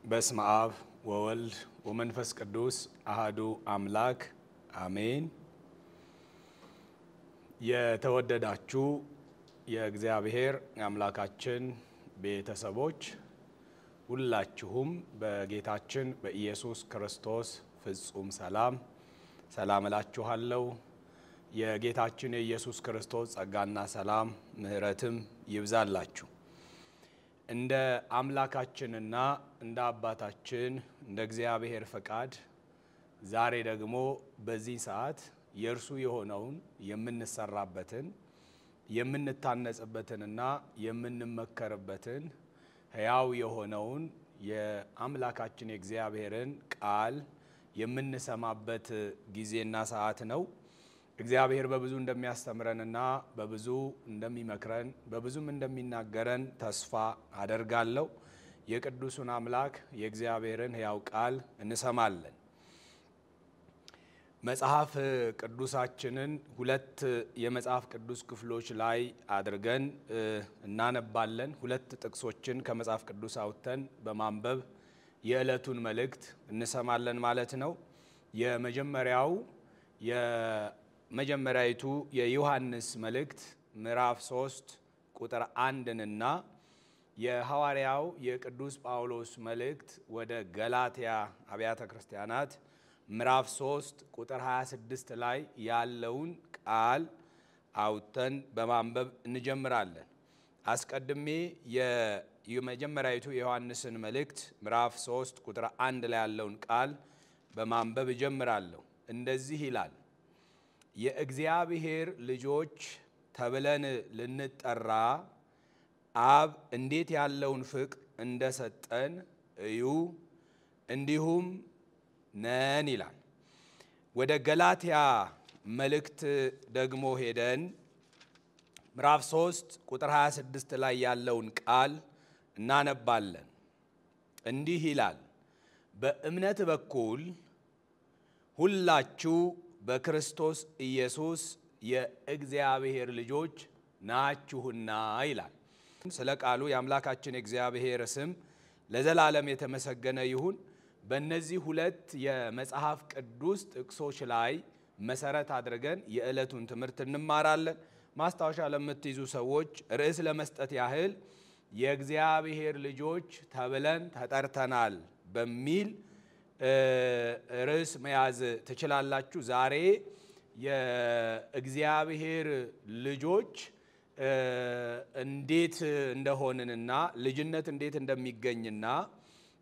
በስመ አብ ወወልድ ወመንፈስ ቅዱስ አሐዱ አምላክ አሜን። የተወደዳችሁ የእግዚአብሔር አምላካችን ቤተሰቦች ሁላችሁም በጌታችን በኢየሱስ ክርስቶስ ፍጹም ሰላም እላችኋለሁ። የጌታችን የኢየሱስ ክርስቶስ ጸጋና ሰላም ምሕረትም ይብዛላችሁ። እንደ አምላካችንና እንደ አባታችን እንደ እግዚአብሔር ፈቃድ ዛሬ ደግሞ በዚህ ሰዓት የእርሱ የሆነውን የምንሰራበትን የምንታነጽበትንና የምንመከርበትን ሕያው የሆነውን የአምላካችን የእግዚአብሔርን ቃል የምንሰማበት ጊዜና ሰዓት ነው። እግዚአብሔር በብዙ እንደሚያስተምረንና በብዙ እንደሚመክረን በብዙም እንደሚናገረን ተስፋ አደርጋለሁ። የቅዱሱን አምላክ የእግዚአብሔርን ሕያው ቃል እንሰማለን። መጽሐፍ ቅዱሳችንን ሁለት የመጽሐፍ ቅዱስ ክፍሎች ላይ አድርገን እናነባለን። ሁለት ጥቅሶችን ከመጽሐፍ ቅዱስ አውጥተን በማንበብ የዕለቱን መልእክት እንሰማለን ማለት ነው። የመጀመሪያይቱ የዮሐንስ መልእክት ምዕራፍ 3 ቁጥር 1 እና የሐዋርያው የቅዱስ ጳውሎስ መልእክት ወደ ገላትያ አብያተ ክርስቲያናት ምዕራፍ 3 ቁጥር 26 ላይ ያለውን ቃል አውጥተን በማንበብ እንጀምራለን። አስቀድሜ የመጀመሪያይቱ የዮሐንስን መልእክት ምዕራፍ 3 ቁጥር 1 ላይ ያለውን ቃል በማንበብ እጀምራለሁ። እንደዚህ ይላል: የእግዚአብሔር ልጆች ተብለን ልንጠራ አብ እንዴት ያለውን ፍቅር እንደሰጠን እዩ፣ እንዲሁም ነን ይላል። ወደ ገላትያ መልእክት ደግሞ ሄደን ምዕራፍ 3 ቁጥር 26 ላይ ያለውን ቃል እናነባለን። እንዲህ ይላል: በእምነት በኩል ሁላችሁ በክርስቶስ ኢየሱስ የእግዚአብሔር ልጆች ናችሁና ይላል። ስለ ቃሉ የአምላካችን የእግዚአብሔር ስም ለዘላለም የተመሰገነ ይሁን። በእነዚህ ሁለት የመጽሐፍ ቅዱስ ጥቅሶች ላይ መሰረት አድርገን የዕለቱን ትምህርት እንማራለን። ማስታወሻ ለምትይዙ ሰዎች ርዕስ ለመስጠት ያህል የእግዚአብሔር ልጆች ተብለን ተጠርተናል በሚል ርዕስ መያዝ ትችላላችሁ። ዛሬ የእግዚአብሔር ልጆች እንዴት እንደሆንንና ልጅነት እንዴት እንደሚገኝና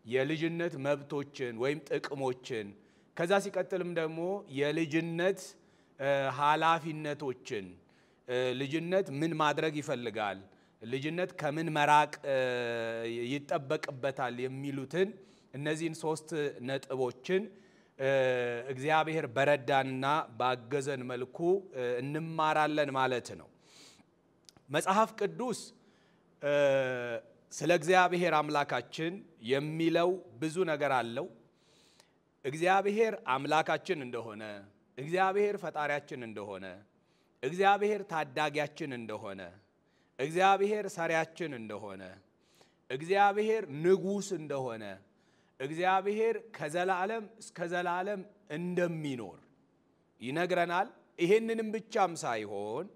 የልጅነት መብቶችን ወይም ጥቅሞችን ከዛ ሲቀጥልም ደግሞ የልጅነት ኃላፊነቶችን ልጅነት ምን ማድረግ ይፈልጋል፣ ልጅነት ከምን መራቅ ይጠበቅበታል የሚሉትን እነዚህን ሶስት ነጥቦችን እግዚአብሔር በረዳንና ባገዘን መልኩ እንማራለን ማለት ነው። መጽሐፍ ቅዱስ ስለ እግዚአብሔር አምላካችን የሚለው ብዙ ነገር አለው። እግዚአብሔር አምላካችን እንደሆነ፣ እግዚአብሔር ፈጣሪያችን እንደሆነ፣ እግዚአብሔር ታዳጊያችን እንደሆነ፣ እግዚአብሔር ሰሪያችን እንደሆነ፣ እግዚአብሔር ንጉስ እንደሆነ፣ እግዚአብሔር ከዘላለም እስከ ዘላለም እንደሚኖር ይነግረናል። ይሄንንም ብቻም ሳይሆን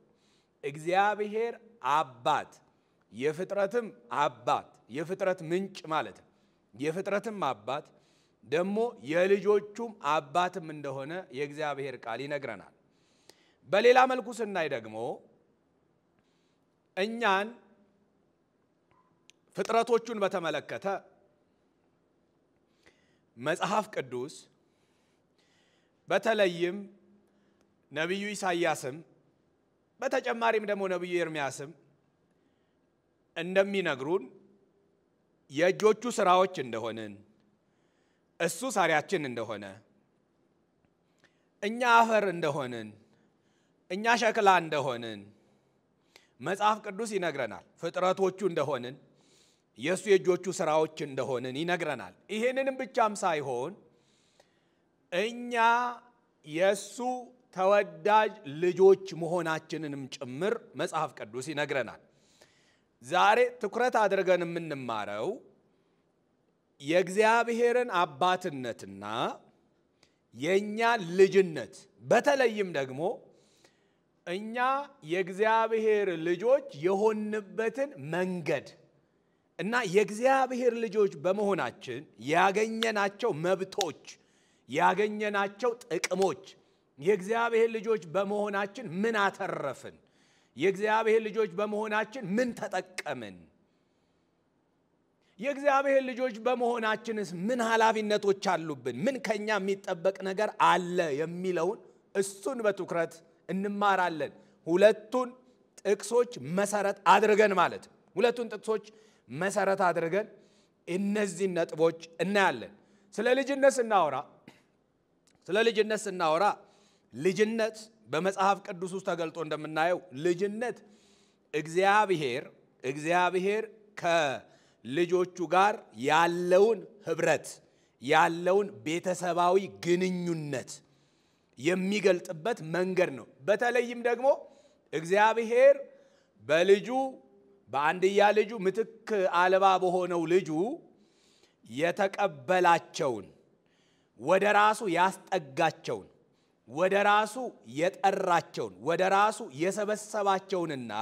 እግዚአብሔር አባት፣ የፍጥረትም አባት፣ የፍጥረት ምንጭ ማለት ነው። የፍጥረትም አባት ደግሞ የልጆቹም አባትም እንደሆነ የእግዚአብሔር ቃል ይነግረናል። በሌላ መልኩ ስናይ ደግሞ እኛን ፍጥረቶቹን በተመለከተ መጽሐፍ ቅዱስ በተለይም ነብዩ ኢሳይያስም በተጨማሪም ደግሞ ነብዩ ኤርምያስም እንደሚነግሩን የእጆቹ ስራዎች እንደሆንን፣ እሱ ሰሪያችን እንደሆነ፣ እኛ አፈር እንደሆንን፣ እኛ ሸክላ እንደሆንን መጽሐፍ ቅዱስ ይነግረናል። ፍጥረቶቹ እንደሆንን፣ የሱ የእጆቹ ስራዎች እንደሆንን ይነግረናል። ይሄንንም ብቻም ሳይሆን እኛ የሱ ተወዳጅ ልጆች መሆናችንንም ጭምር መጽሐፍ ቅዱስ ይነግረናል። ዛሬ ትኩረት አድርገን የምንማረው የእግዚአብሔርን አባትነትና የኛ ልጅነት በተለይም ደግሞ እኛ የእግዚአብሔር ልጆች የሆንበትን መንገድ እና የእግዚአብሔር ልጆች በመሆናችን ያገኘናቸው መብቶች ያገኘናቸው ጥቅሞች የእግዚአብሔር ልጆች በመሆናችን ምን አተረፍን የእግዚአብሔር ልጆች በመሆናችን ምን ተጠቀምን የእግዚአብሔር ልጆች በመሆናችንስ ምን ኃላፊነቶች አሉብን ምን ከኛ የሚጠበቅ ነገር አለ የሚለውን እሱን በትኩረት እንማራለን ሁለቱን ጥቅሶች መሰረት አድርገን ማለት ሁለቱን ጥቅሶች መሰረት አድርገን እነዚህ ነጥቦች እናያለን ስለ ልጅነት ስናወራ ልጅነት በመጽሐፍ ቅዱስ ውስጥ ተገልጦ እንደምናየው ልጅነት እግዚአብሔር ከልጆቹ ጋር ያለውን ህብረት ያለውን ቤተሰባዊ ግንኙነት የሚገልጥበት መንገድ ነው በተለይም ደግሞ እግዚአብሔር በልጁ በአንድያ ልጁ ምትክ አልባ በሆነው ልጁ የተቀበላቸውን ወደ ራሱ ያስጠጋቸውን ወደ ራሱ የጠራቸውን ወደ ራሱ የሰበሰባቸውንና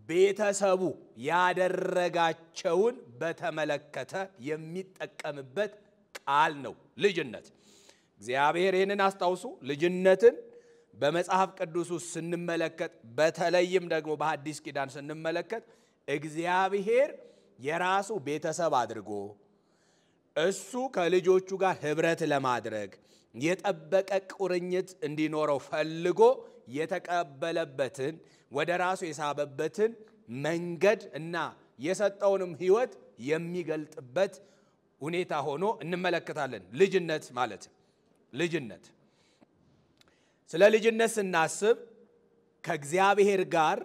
ቤተሰቡ ያደረጋቸውን በተመለከተ የሚጠቀምበት ቃል ነው ልጅነት እግዚአብሔር ይሄንን አስተውሱ ልጅነትን በመጽሐፍ ቅዱስ ውስጥ ስንመለከት በተለይም ደግሞ በሐዲስ ኪዳን ስንመለከት እግዚአብሔር የራሱ ቤተሰብ አድርጎ እሱ ከልጆቹ ጋር ህብረት ለማድረግ የጠበቀ ቁርኝት እንዲኖረው ፈልጎ የተቀበለበትን ወደ ራሱ የሳበበትን መንገድ እና የሰጠውንም ህይወት የሚገልጥበት ሁኔታ ሆኖ እንመለከታለን ልጅነት ማለት ልጅነት ስለ ልጅነት ስናስብ ከእግዚአብሔር ጋር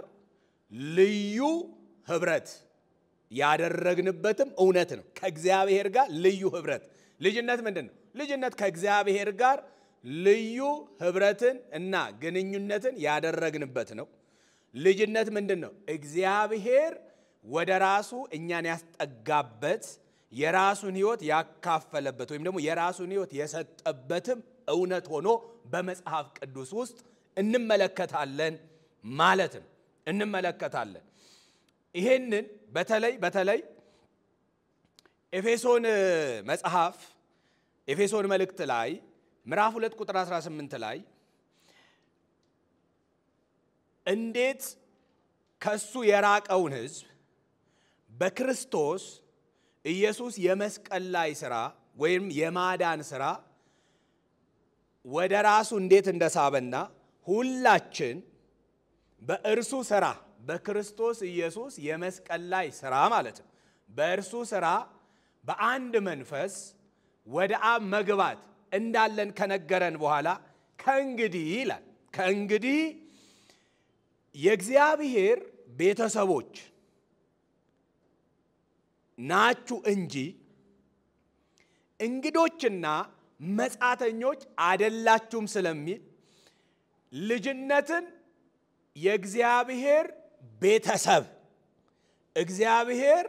ልዩ ህብረት ያደረግንበትም እውነት ነው ከእግዚአብሔር ጋር ልዩ ህብረት ልጅነት ምንድነው ልጅነት ከእግዚአብሔር ጋር ልዩ ህብረትን እና ግንኙነትን ያደረግንበት ነው ልጅነት ምንድነው እግዚአብሔር ወደ ራሱ እኛን ያስጠጋበት የራሱን ህይወት ያካፈለበት ወይም ደግሞ የራሱን ህይወት የሰጠበትም እውነት ሆኖ በመጽሐፍ ቅዱስ ውስጥ እንመለከታለን ማለት ነው እንመለከታለን ይሄንን በተለይ ኤፌሶን መልእክት ላይ ምዕራፍ 2 ቁጥር 18 ላይ እንዴት ከሱ የራቀውን ህዝብ በክርስቶስ ኢየሱስ የመስቀል ላይ ሥራ ወይም የማዳን ሥራ ወደ ራሱ እንዴት እንደሳበና ሁላችን በእርሱ ሥራ በክርስቶስ ኢየሱስ የመስቀል ላይ ሥራ ማለት ነው በእርሱ ሥራ በአንድ መንፈስ ወደ አብ መግባት እንዳለን ከነገረን በኋላ ከእንግዲህ ይላል ከእንግዲህ የእግዚአብሔር ቤተሰቦች ናችሁ እንጂ እንግዶችና መጻተኞች አይደላችሁም ስለሚል ልጅነትን የእግዚአብሔር ቤተሰብ እግዚአብሔር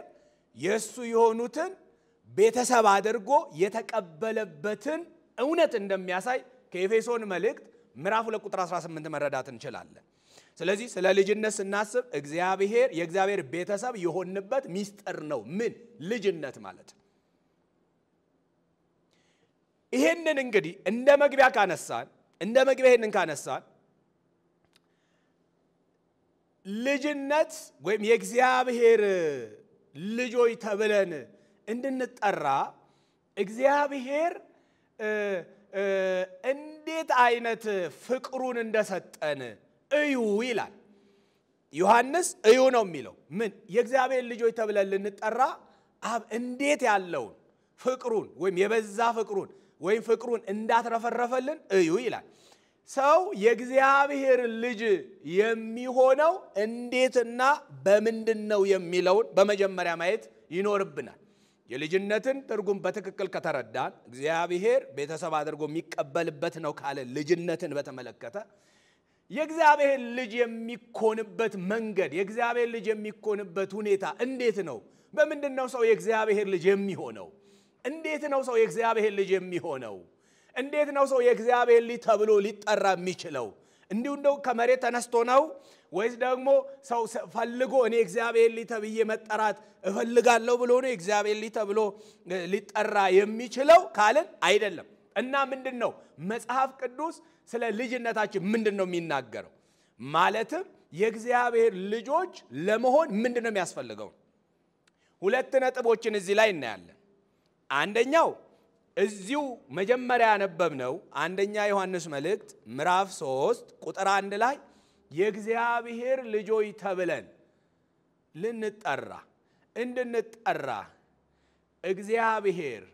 የሱ የሆኑትን ቤተሰብ አድርጎ የተቀበለበትን እውነት እንደሚያሳይ ከኤፌሶን መልእክት ምዕራፍ 2 ቁጥር 18 መረዳት እንችላለን ስለዚህ ስለ ልጅነት ስናስብ የእግዚአብሔር ቤተሰብ የሆንበት ሚስጥር ነው ምን ልጅነት ማለት ይሄንን እንግዲህ እንደ መግቢያ ይሄንን ካነሳን ልጅነት ወይም የእግዚአብሔር ልጆች ተብለን እንድንጠራ እግዚአብሔር እንዴት አይነት ፍቅሩን እንደሰጠን እዩ ይላል ዮሐንስ እዩ ነው የሚለው ምን የእግዚአብሔር ልጆች ተብለን ልንጠራ አብ እንዴት ያለውን ፍቅሩን ወይም የበዛ ፍቅሩን ወይም ፍቅሩን እንዳትረፈረፈልን እዩ ይላል ሰው የእግዚአብሔር ልጅ የሚሆነው እንዴትና በምንድነው የሚለውን በመጀመሪያ ማየት ይኖርብናል የልጅነትን ትርጉም በትክክል ከተረዳን እግዚአብሔር ቤተሰብ አድርጎ የሚቀበልበት ነው ካለ ልጅነትን በተመለከተ የእግዚአብሔር ልጅ የሚኮንበት መንገድ የእግዚአብሔር ልጅ የሚኮንበት ሁኔታ እንዴት ነው በምንድነው ሰው የእግዚአብሔር ልጅ የሚሆነው እንዴት ነው ሰው የእግዚአብሔር ልጅ የሚሆነው? እንዴት ነው ሰው የእግዚአብሔር ልጅ ተብሎ ሊጠራ የሚችለው? እንዲሁ እንደው ከመሬት ተነስቶ ነው ወይስ ደግሞ ሰው ፈልጎ እኔ እግዚአብሔር ልጅ ተብዬ መጠራት እፈልጋለሁ ብሎ ነው እግዚአብሔር ልጅ ተብሎ ሊጠራ የሚችለው ካልን አይደለም። እና ምንድነው መጽሐፍ ቅዱስ ስለ ልጅነታችን ምንድነው የሚናገረው? ማለትም የእግዚአብሔር ልጆች ለመሆን ምንድነው የሚያስፈልገው? ሁለት ነጥቦችን እዚህ ላይ እናያለን። አንደኛው እዚሁ መጀመሪያ ያነበብነው አንደኛ ዮሐንስ መልእክት ምዕራፍ 3 ቁጥር 1 ላይ የእግዚአብሔር ልጆች ተብለን ልንጠራ እንድንጠራ እግዚአብሔር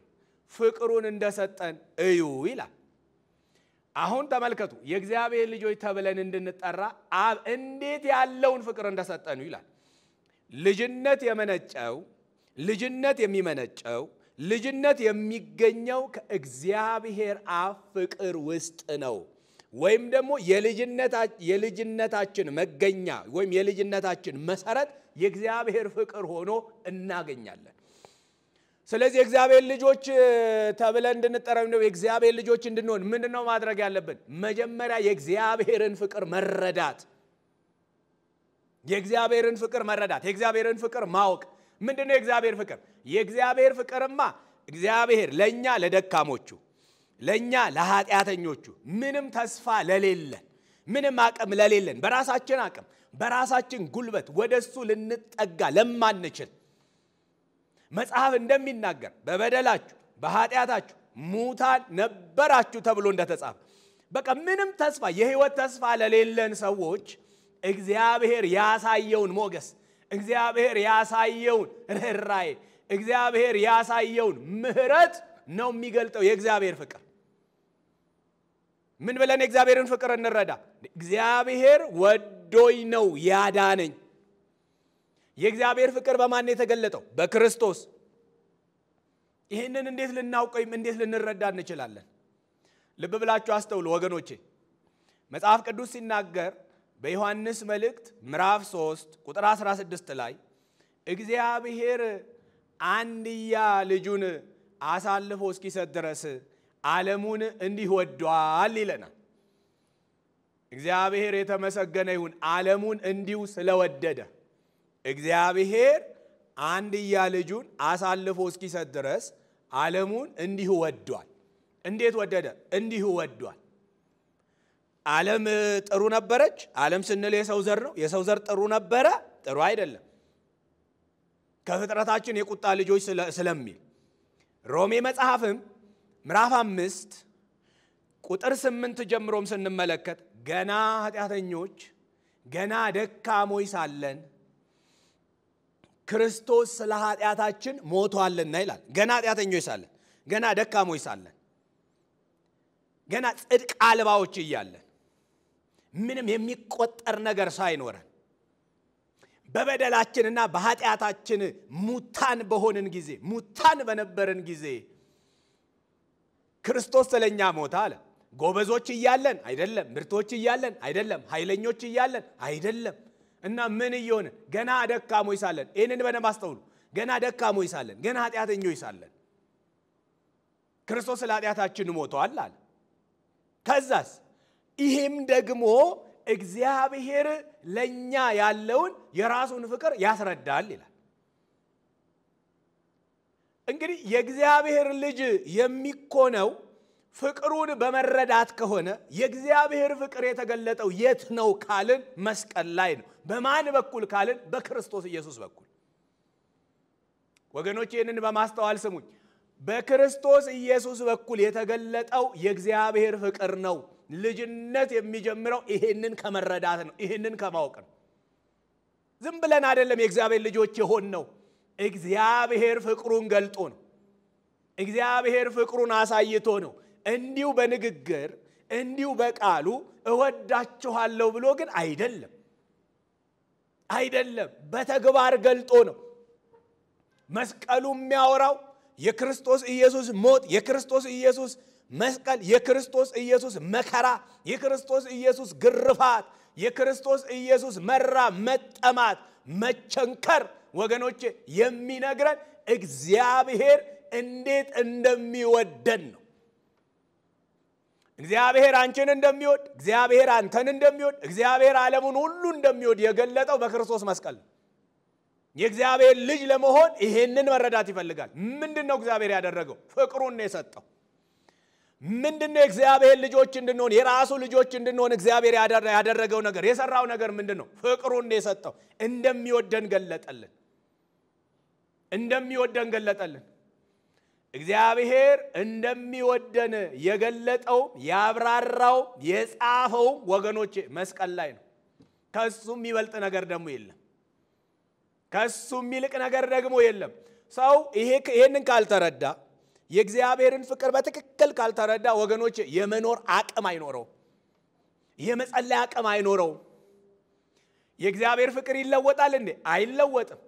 ፍቅሩን እንደሰጠን እዩ ይላል። አሁን ተመልከቱ፣ የእግዚአብሔር ልጆች ተብለን እንድንጠራ አብ እንዴት ያለውን ፍቅር እንደሰጠን ይላል። ልጅነት የሚመነጨው ልጅነት የሚገኘው ከእግዚአብሔር አብ ፍቅር ውስጥ ነው። ወይም ደግሞ የልጅነታችን መገኛ ወይም የልጅነታችን መሰረት የእግዚአብሔር ፍቅር ሆኖ እናገኛለን። ስለዚህ የእግዚአብሔር ልጆች ተብለን እንድንጠራ ነው የእግዚአብሔር ልጆች እንድንሆን ምንድነው ማድረግ ያለብን? መጀመሪያ የእግዚአብሔርን ፍቅር መረዳት፣ የእግዚአብሔርን ፍቅር ማወቅ። ምንድነው የእግዚአብሔር ፍቅር? የእግዚአብሔር ፍቅርማ እግዚአብሔር ለኛ ለደካሞቹ ለኛ ለኃጢአተኞቹ ምንም ተስፋ ለሌለን ምንም አቅም ለሌለን በራሳችን አቅም በራሳችን ጉልበት ወደሱ ልንጠጋ ለማንችል መጽሐፍ እንደሚናገር በበደላችሁ በኃጢአታችሁ ሙታን ነበራችሁ ተብሎ እንደተጻፈ በቃ ምንም ተስፋ የህይወት ተስፋ ለሌለን ሰዎች እግዚአብሔር ያሳየውን ሞገስ እግዚአብሔር ያሳየውን ርህራሄ እግዚአብሔር ያሳየውን ምህረት ነው የሚገልጠው የእግዚአብሔር ፍቅር። ምን ብለን የእግዚአብሔርን ፍቅር እንረዳ? እግዚአብሔር ወዶኝ ነው ያዳነኝ። የእግዚአብሔር ፍቅር በማን የተገለጠው? በክርስቶስ። ይሄንን እንዴት ልናውቀው እንዴት ልንረዳ እንችላለን? ልብ ብላችሁ አስተውሉ ወገኖቼ። መጽሐፍ ቅዱስ ሲናገር በዮሐንስ መልእክት ምዕራፍ 3 ቁጥር 16 ላይ እግዚአብሔር አንድያ ልጁን አሳልፎ እስኪሰጥ ድረስ ዓለሙን እንዲህ ወዷል ይለናል። እግዚአብሔር የተመሰገነ ይሁን። ዓለሙን እንዲሁ ስለወደደ እግዚአብሔር አንድያ ልጁን አሳልፎ እስኪሰጥ ድረስ ዓለሙን እንዲሁ ወዷል። እንዴት ወደደ? እንዲሁ ወዷል። ዓለም ጥሩ ነበረች? ዓለም ስንል የሰው ዘር ነው። የሰው ዘር ጥሩ ነበረ? ጥሩ አይደለም። ከፍጥረታችን የቁጣ ልጆች ስለሚል ሮሜ መጽሐፍም ምዕራፍ 5 ቁጥር 8 ጀምሮም ስንመለከት ገና ኃጢአተኞች ገና ደካሞች ሳለን ክርስቶስ ስለ ኃጢአታችን ሞቷልና ይላል። ገና ኃጢአተኞች ሳለን ገና ደካሞች ሳለን ገና ጽድቅ አልባዎች እያለን ምንም የሚቆጠር ነገር ሳይኖረን በበደላችንና በኃጢአታችን ሙታን በነበርን ጊዜ ክርስቶስ ስለኛ ሞተ አለ። ጎበዞች እያለን አይደለም፣ ምርቶች እያለን አይደለም፣ ኃይለኞች እያለን አይደለም። እና ምን እየሆነ ገና ደካሞች ሳለን፣ ይሄንን በደንብ አስተውሉ። ገና ደካሞች ሳለን ገና ኃጢአተኞች ሳለን ክርስቶስ ስለ ኃጢአታችን ሞቷል አለ። ከዛስ ይሄም ደግሞ እግዚአብሔር ለኛ ያለውን የራሱን ፍቅር ያስረዳል ይላል። እንግዲህ የእግዚአብሔር ልጅ የሚኮነው ፍቅሩን በመረዳት ከሆነ የእግዚአብሔር ፍቅር የተገለጠው የት ነው ካልን መስቀል ላይ ነው። በማን በኩል ካልን በክርስቶስ ኢየሱስ በኩል። ወገኖች ይህንን በማስተዋል ስሙኝ። በክርስቶስ ኢየሱስ በኩል የተገለጠው የእግዚአብሔር ፍቅር ነው። ልጅነት የሚጀምረው ይሄንን ከመረዳት ነው፣ ይሄንን ከማወቅ ነው። ዝም ብለን አይደለም የእግዚአብሔር ልጆች የሆነው። እግዚአብሔር ፍቅሩን ገልጦ ነው። እግዚአብሔር ፍቅሩን አሳይቶ ነው። እንዲሁ በንግግር እንዲሁ በቃሉ እወዳችኋለሁ ብሎ ግን አይደለም፣ በተግባር ገልጦ ነው። መስቀሉ የሚያወራው የክርስቶስ ኢየሱስ ሞት፣ የክርስቶስ ኢየሱስ መስቀል፣ የክርስቶስ ኢየሱስ መከራ፣ የክርስቶስ ኢየሱስ ግርፋት፣ የክርስቶስ ኢየሱስ መራብ፣ መጠማት፣ መቸንከር ወገኖቼ የሚነግረን እግዚአብሔር እንዴት እንደሚወደን ነው። እግዚአብሔር አንቺን እንደሚወድ፣ እግዚአብሔር አንተን እንደሚወድ፣ እግዚአብሔር ዓለሙን ሁሉ እንደሚወድ የገለጠው በክርስቶስ መስቀል ነው። የእግዚአብሔር ልጅ ለመሆን ይሄንን መረዳት ይፈልጋል። ምንድነው እግዚአብሔር ያደረገው? ፍቅሩን ነው የሰጠው። ምንድነው እግዚአብሔር ልጆች እንድንሆን የራሱ ልጆች እንድንሆን እግዚአብሔር ያደረገው ነገር የሰራው ነገር ምንድነው? ፍቅሩን ነው የሰጠው። እንደሚወደን ገለጠልን። እግዚአብሔር እንደሚወደን የገለጠው ያብራራው የጻፈው ወገኖቼ መስቀል ላይ ነው። ከሱ የሚበልጥ ነገር ደግሞ የለም። ከሱ የሚልቅ ነገር ደግሞ የለም። ሰው ይሄንን ካልተረዳ የእግዚአብሔርን ፍቅር በትክክል ካልተረዳ ወገኖቼ የመኖር አቅም አይኖረው፣ የመጸለይ አቅም አይኖረው። የእግዚአብሔር ፍቅር ይለወጣል እንዴ? አይለወጥም።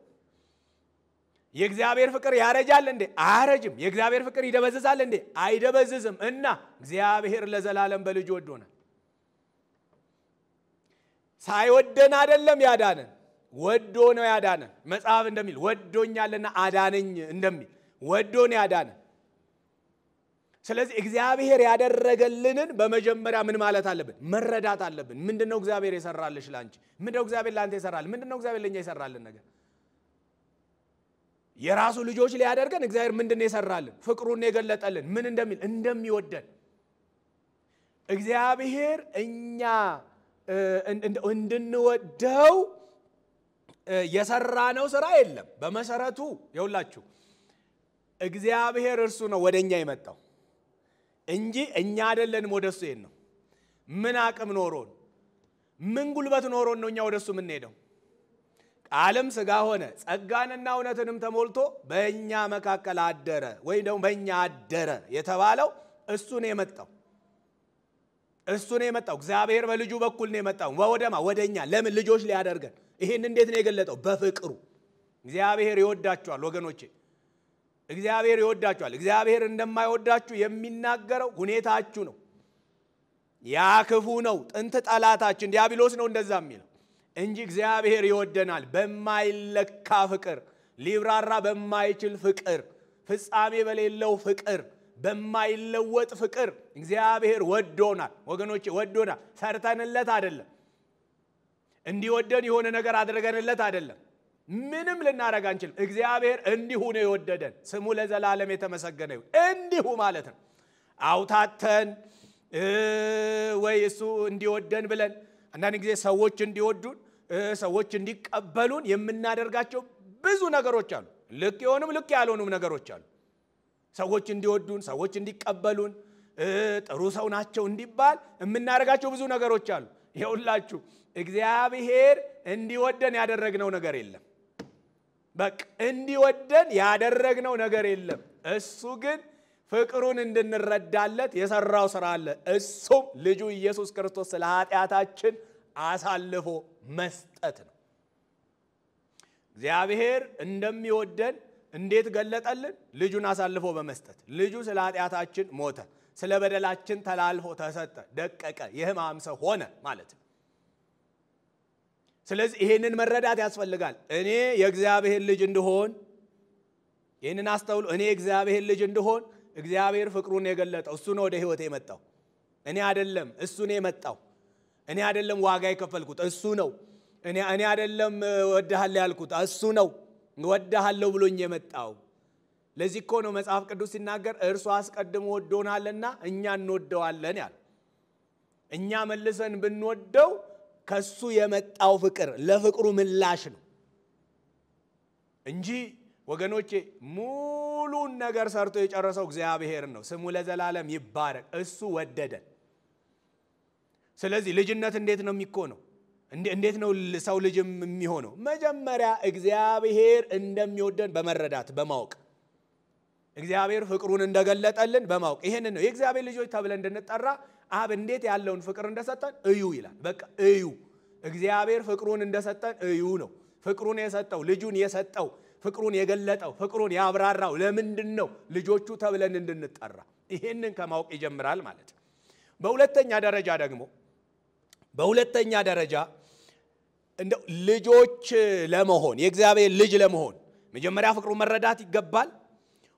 የእግዚአብሔር ፍቅር ያረጃል እንዴ? አያረጅም። የእግዚአብሔር ፍቅር ይደበዝዛል እንዴ? አይደበዝዝም። እና እግዚአብሔር ለዘላለም በልጁ ወዶናል። ሳይወደን አይደለም ያዳነን፣ ወዶ ነው ያዳነን። መጽሐፍ እንደሚል ወዶኛልና አዳነኝ እንደሚል ወዶ ነው ያዳነን። ስለዚህ እግዚአብሔር ያደረገልንን በመጀመሪያ ምን ማለት አለብን? መረዳት አለብን። ምንድነው እግዚአብሔር የሰራልሽ ላንቺ? ምንድነው እግዚአብሔር ላንተ የሰራል? ምንድነው እግዚአብሔር ለኛ የሰራልን ነገር? የራሱ ልጆች ሊያደርገን እግዚአብሔር ምንድነው የሰራልን? ፍቅሩን የገለጠልን ምን እንደሚል እንደሚወደን። እግዚአብሔር እኛ እንድንወደው የሰራነው ስራ የለም። በመሰረቱ ይውላችሁ እግዚአብሔር እርሱ ነው ወደኛ የመጣው እንጂ እኛ አይደለንም ወደሱ ነው። ምን አቅም ኖሮን ምን ጉልበት ኖሮን ነው እኛ ወደሱ ምን ሄደው? ቃልም ሥጋ ሆነ ጸጋንና እውነትንም ተሞልቶ በእኛ መካከል አደረ ወይ ደግሞ በእኛ አደረ የተባለው እሱ ነው የመጣው። እግዚአብሔር በልጁ በኩል ነው የመጣው። ወደኛ ለምን ልጆች ሊያደርገን። ይሄን እንዴት ነው የገለጠው? በፍቅሩ። እግዚአብሔር ይወዳችኋል ወገኖቼ፣ እግዚአብሔር ይወዳችኋል። እግዚአብሔር እንደማይወዳችሁ የሚናገረው ሁኔታችሁ ነው። ያ ክፉ ነው፣ ጥንት ጠላታችን ዲያብሎስ ነው እንደዛ የሚለው እንጂ እግዚአብሔር ይወደናል በማይለካ ፍቅር፣ ሊብራራ በማይችል ፍቅር፣ ፍጻሜ በሌለው ፍቅር፣ በማይለወጥ ፍቅር እግዚአብሔር ወዶናል ወገኖቼ፣ ወዶናል። ሰርተንለት አይደለም፣ እንዲወደን የሆነ ነገር አድርገንለት አይደለም። ምንም ልናረጋ አንችልም። እግዚአብሔር እንዲሁ ነው የወደደን። ስሙ ለዘላለም የተመሰገነ ይሁን። እንዲሁ ማለት ነው። አውታተን ወይ እሱ እንዲወደን ብለን አንዳንድ ጊዜ ሰዎች እንዲወዱን ሰዎች እንዲቀበሉን የምናደርጋቸው ብዙ ነገሮች አሉ። ልክ የሆኑም ልክ ያልሆኑም ነገሮች አሉ። ሰዎች እንዲወዱን፣ ሰዎች እንዲቀበሉን፣ ጥሩ ሰው ናቸው እንዲባል የምናደርጋቸው ብዙ ነገሮች አሉ። ይኸውላችሁ እግዚአብሔር እንዲወደን ያደረግነው ነገር የለም። በቃ እንዲወደን ያደረግነው ነገር የለም። እሱ ግን ፍቅሩን እንድንረዳለት የሰራው ስራ አለ። እሱም ልጁ ኢየሱስ ክርስቶስ ስለ ኃጢአታችን አሳልፎ መስጠት ነው። እግዚአብሔር እንደሚወደን እንዴት ገለጠልን? ልጁን አሳልፎ በመስጠት። ልጁ ስለ ኃጢአታችን ሞተ፣ ስለ በደላችን ተላልፎ ተሰጠ፣ ደቀቀ፣ የሕማም ሰው ሆነ ማለት ነው። ስለዚህ ይሄንን መረዳት ያስፈልጋል። እኔ የእግዚአብሔር ልጅ እንደሆን ይሄንን አስተውሉ። እኔ የእግዚአብሔር ልጅ እንደሆን እግዚአብሔር ፍቅሩን የገለጠው እሱ ነው ወደ ህይወቴ የመጣው። እኔ አይደለም፣ እሱ ነው የመጣው። እኔ አይደለም ዋጋ የከፈልኩት፣ እሱ ነው። እኔ አይደለም ወደሃለሁ ያልኩት፣ እሱ ነው ወደሃለሁ ብሎኝ የመጣው። ለዚህ እኮ ነው መጽሐፍ ቅዱስ ሲናገር እርሱ አስቀድሞ ወዶናልና እኛ እንወደዋለን ያለ። እኛ መልሰን ብንወደው ከሱ የመጣው ፍቅር ለፍቅሩ ምላሽ ነው እንጂ ወገኖቼ ሙሉን ነገር ሰርቶ የጨረሰው እግዚአብሔር ነው። ስሙ ለዘላለም ይባረክ። እሱ ወደደን። ስለዚህ ልጅነት እንዴት ነው የሚሆነው? እንዴት ነው ሰው ልጅ የሚሆነው? መጀመሪያ እግዚአብሔር እንደሚወደን በመረዳት በማወቅ፣ እግዚአብሔር ፍቅሩን እንደገለጠልን በማወቅ። ይሄን ነው የእግዚአብሔር ልጆች ተብለን እንድንጠራ አብ እንዴት ያለውን ፍቅር እንደሰጠን እዩ ይላል። በቃ እዩ። እግዚአብሔር ፍቅሩን እንደሰጠን እዩ ነው። ፍቅሩን የሰጠው ልጁን የሰጠው ፍቅሩን የገለጠው ፍቅሩን ያብራራው ለምንድነው? ልጆቹ ተብለን እንድንጠራ። ይሄንን ከማወቅ ይጀምራል ማለት ነው። በሁለተኛ ደረጃ እንደው ልጆች ለመሆን የእግዚአብሔር ልጅ ለመሆን መጀመሪያ ፍቅሩን መረዳት ይገባል።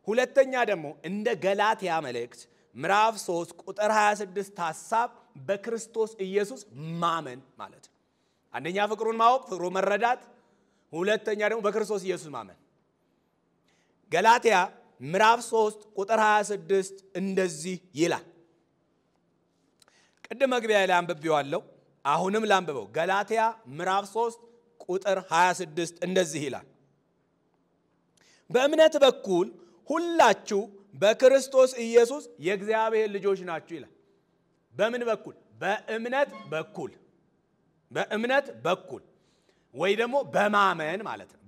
ሁለተኛ ደግሞ እንደ ገላትያ መልእክት ምዕራፍ 3 ቁጥር 26 ሐሳብ በክርስቶስ ኢየሱስ ማመን ማለት ነው። አንደኛ ፍቅሩን ማወቅ፣ ፍቅሩን መረዳት፣ ሁለተኛ ደግሞ በክርስቶስ ኢየሱስ ማመን። ገላትያ ምዕራፍ 3 ቁጥር 26 እንደዚህ ይላል። ቅድም መግቢያ ላይ አንብቤዋለሁ፣ አሁንም ላንብበው። ገላትያ ምዕራፍ 3 ቁጥር 26 እንደዚህ ይላል። በእምነት በኩል ሁላችሁ በክርስቶስ ኢየሱስ የእግዚአብሔር ልጆች ናችሁ ይላል። በምን በኩል? በእምነት በኩል። በእምነት በኩል ወይ ደግሞ በማመን ማለት ነው።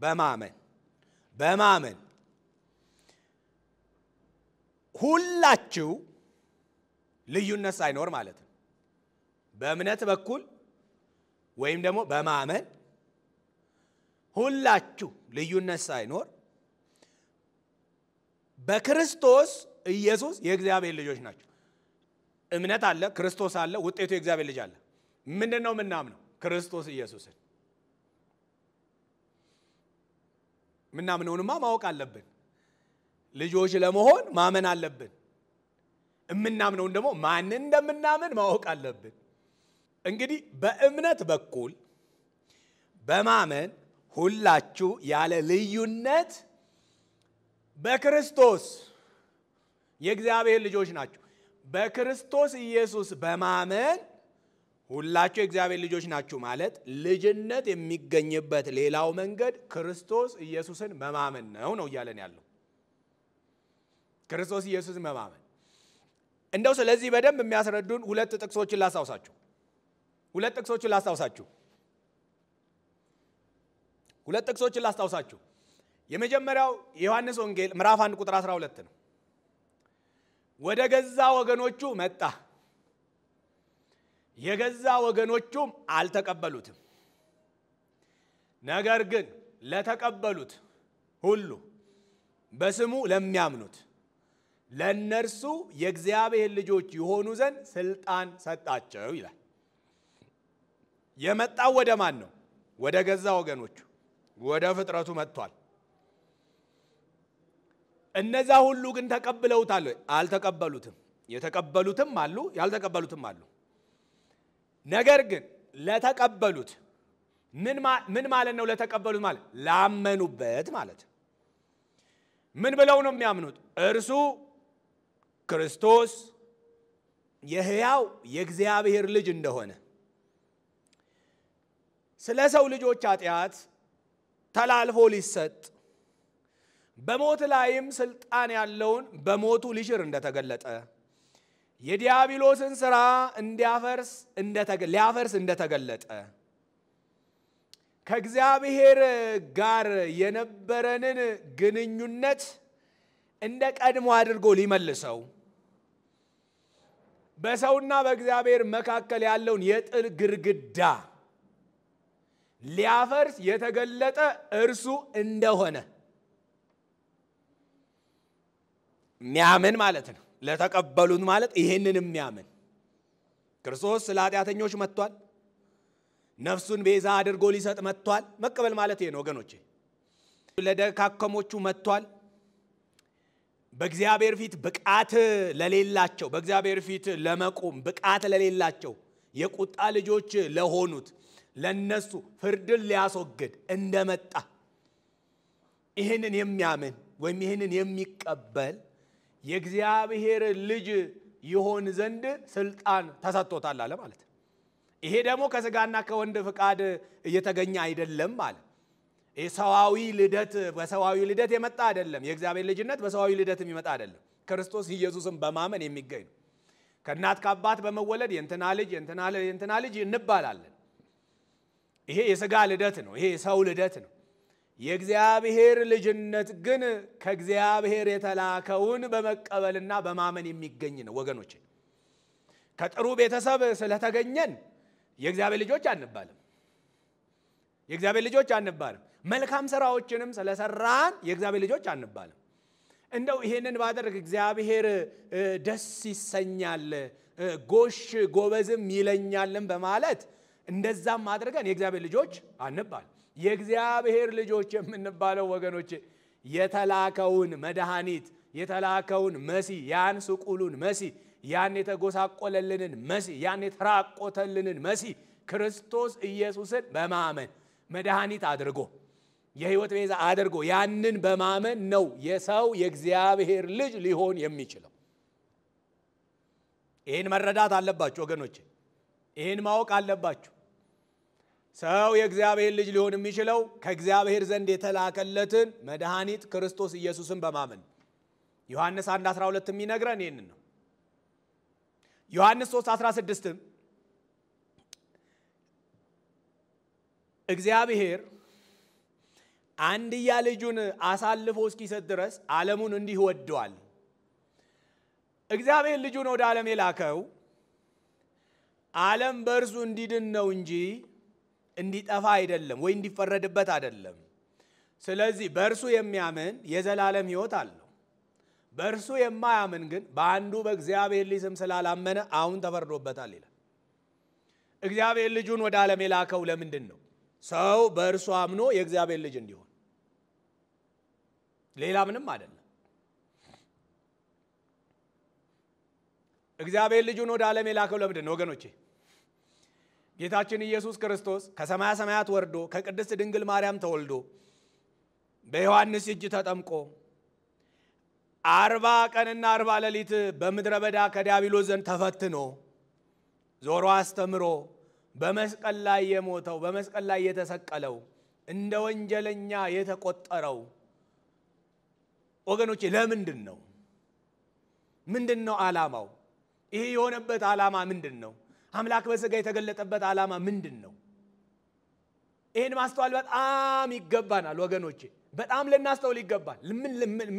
በማመን ሁላችሁ ልዩነት ሳይኖር ማለት ነው። በእምነት በኩል ወይም ደግሞ በማመን ሁላችሁ ልዩነት ሳይኖር በክርስቶስ ኢየሱስ የእግዚአብሔር ልጆች ናቸው። እምነት አለ፣ ክርስቶስ አለ፣ ውጤቱ የእግዚአብሔር ልጅ አለ። ምንድነው ምናምነው? ክርስቶስ ኢየሱስን ምናምነውንማ ማወቅ አለብን። ልጆች ለመሆን ማመን አለብን። እምናምነውን ደግሞ ማንን እንደምናምን ማወቅ አለብን። እንግዲህ በእምነት በኩል በማመን ሁላችሁ ያለ ልዩነት በክርስቶስ የእግዚአብሔር ልጆች ናችሁ። በክርስቶስ ኢየሱስ በማመን ሁላችሁ የእግዚአብሔር ልጆች ናችሁ ማለት ልጅነት የሚገኝበት ሌላው መንገድ ክርስቶስ ኢየሱስን በማመን ነው እያለን ያለው። ክርስቶስ ኢየሱስን በማመን እንደው ስለዚህ በደንብ የሚያስረዱን ሁለት ጥቅሶችን ላስታውሳችሁ። የመጀመሪያው ዮሐንስ ወንጌል ምዕራፍ 1 ቁጥር 12 ነው። ወደ ገዛ ወገኖቹ መጣ፣ የገዛ ወገኖቹም አልተቀበሉትም። ነገር ግን ለተቀበሉት ሁሉ በስሙ ለሚያምኑት ለነርሱ የእግዚአብሔር ልጆች ይሆኑ ዘንድ ስልጣን ሰጣቸው ይላል። የመጣው ወደ ማን ነው? ወደ ገዛ ወገኖቹ፣ ወደ ፍጥረቱ መጥቷል። እነዛ ሁሉ ግን ተቀብለውታል? አልተቀበሉትም። የተቀበሉትም አሉ፣ ያልተቀበሉትም አሉ። ነገር ግን ለተቀበሉት ምን ማለት ነው? ለተቀበሉት ማለት ላመኑበት ማለት። ምን ብለው ነው የሚያምኑት? እርሱ ክርስቶስ የሕያው የእግዚአብሔር ልጅ እንደሆነ፣ ስለ ሰው ልጆች ኃጢአት ተላልፎ ሊሰጥ በሞት ላይም ስልጣን ያለውን በሞቱ ሊሽር እንደተገለጠ፣ የዲያብሎስን ሥራ ሊያፈርስ እንደተገለጠ፣ ከእግዚአብሔር ጋር የነበረንን ግንኙነት እንደ ቀድሞ አድርጎ ሊመልሰው፣ በሰውና በእግዚአብሔር መካከል ያለውን የጥል ግድግዳ ሊያፈርስ የተገለጠ እርሱ እንደሆነ ሚያምን ማለት ነው። ለተቀበሉት ማለት ይሄንን የሚያምን ክርስቶስ ስለ ኃጢአተኞች መጥቷል። ነፍሱን ቤዛ አድርጎ ሊሰጥ መጥቷል። መቀበል ማለት ይሄ ነው ወገኖቼ። ለደካከሞቹ መጥቷል። በእግዚአብሔር ፊት ብቃት ለሌላቸው፣ በእግዚአብሔር ፊት ለመቆም ብቃት ለሌላቸው የቁጣ ልጆች ለሆኑት ለነሱ ፍርድን ሊያስወግድ እንደመጣ ይሄንን የሚያምን ወይም ይሄንን የሚቀበል የእግዚአብሔር ልጅ ይሆን ዘንድ ስልጣን ተሰጥቶታል አለ ማለት። ይሄ ደግሞ ከስጋና ከወንድ ፍቃድ እየተገኘ አይደለም ማለት። የሰዋዊ ልደት በሰዋዊ ልደት የመጣ አይደለም። የእግዚአብሔር ልጅነት በሰዋዊ ልደት የሚመጣ አይደለም። ክርስቶስ ኢየሱስን በማመን የሚገኝ ነው። ከእናት ከአባት በመወለድ የእንትና ልጅ እንባላለን። ይሄ የስጋ ልደት ነው። ይሄ የሰው ልደት ነው። የእግዚአብሔር ልጅነት ግን ከእግዚአብሔር የተላከውን በመቀበልና በማመን የሚገኝ ነው ወገኖቼ። ከጥሩ ቤተሰብ ስለተገኘን የእግዚአብሔር ልጆች አንባልም። መልካም ስራዎችንም ስለሰራን የእግዚአብሔር ልጆች አንባልም። እንደው ይሄንን ባደረግ እግዚአብሔር ደስ ይሰኛል፣ ጎሽ ጎበዝም ይለኛልም በማለት እንደዛም አድርገን የእግዚአብሔር ልጆች አንባል። የእግዚአብሔር ልጆች የምንባለው ወገኖቼ የተላከውን መድኃኒት የተላከውን መሲህ ያን ስቁሉን መሲህ ያን የተጎሳቆለልንን መሲህ ያን የተራቆተልንን መሲህ ክርስቶስ ኢየሱስን በማመን መድኃኒት አድርጎ የሕይወት ቤዛ አድርጎ ያንን በማመን ነው የሰው የእግዚአብሔር ልጅ ሊሆን የሚችለው። ይሄን መረዳት አለባችሁ ወገኖቼ፣ ይሄን ማወቅ አለባችሁ። ሰው የእግዚአብሔር ልጅ ሊሆን የሚችለው ከእግዚአብሔር ዘንድ የተላከለትን መድኃኒት ክርስቶስ ኢየሱስን በማመን። ዮሐንስ 1:12 የሚነግረን ይሄንን ነው። ዮሐንስ 3:16 እግዚአብሔር አንድያ ልጁን አሳልፎ እስኪሰጥ ድረስ ዓለሙን እንዲህ ወዷል። እግዚአብሔር ልጁን ወደ ዓለም የላከው ዓለም በእርሱ እንዲድን ነው እንጂ እንዲጠፋ አይደለም ወይ እንዲፈረድበት አይደለም። ስለዚህ በእርሱ የሚያምን የዘላለም ሕይወት አለው። በእርሱ የማያምን ግን በአንዱ በእግዚአብሔር ልጅ ስም ስላላመነ አሁን ተፈርዶበታል ይላል። እግዚአብሔር ልጁን ወደ ዓለም የላከው ለምንድን ነው? ሰው በእርሱ አምኖ የእግዚአብሔር ልጅ እንዲሆን፣ ሌላ ምንም አይደለም። እግዚአብሔር ልጁን ወደ ዓለም የላከው ለምንድን ነው ወገኖቼ? ጌታችን ኢየሱስ ክርስቶስ ከሰማያ ሰማያት ወርዶ ከቅድስት ድንግል ማርያም ተወልዶ በዮሐንስ እጅ ተጠምቆ 40 ቀንና 40 ሌሊት በምድረ በዳ ከዲያብሎስ ዘንድ ተፈትኖ ዞሮ አስተምሮ በመስቀል ላይ የሞተው በመስቀል ላይ የተሰቀለው እንደ ወንጀለኛ የተቆጠረው ወገኖቼ ለምንድን ነው? ምንድነው ዓላማው? ይሄ የሆነበት ዓላማ ምንድነው? አምላክ በሥጋ የተገለጠበት ዓላማ ምንድነው? ይሄን ማስተዋል በጣም ይገባናል ወገኖቼ፣ በጣም ልናስተውል ይገባል።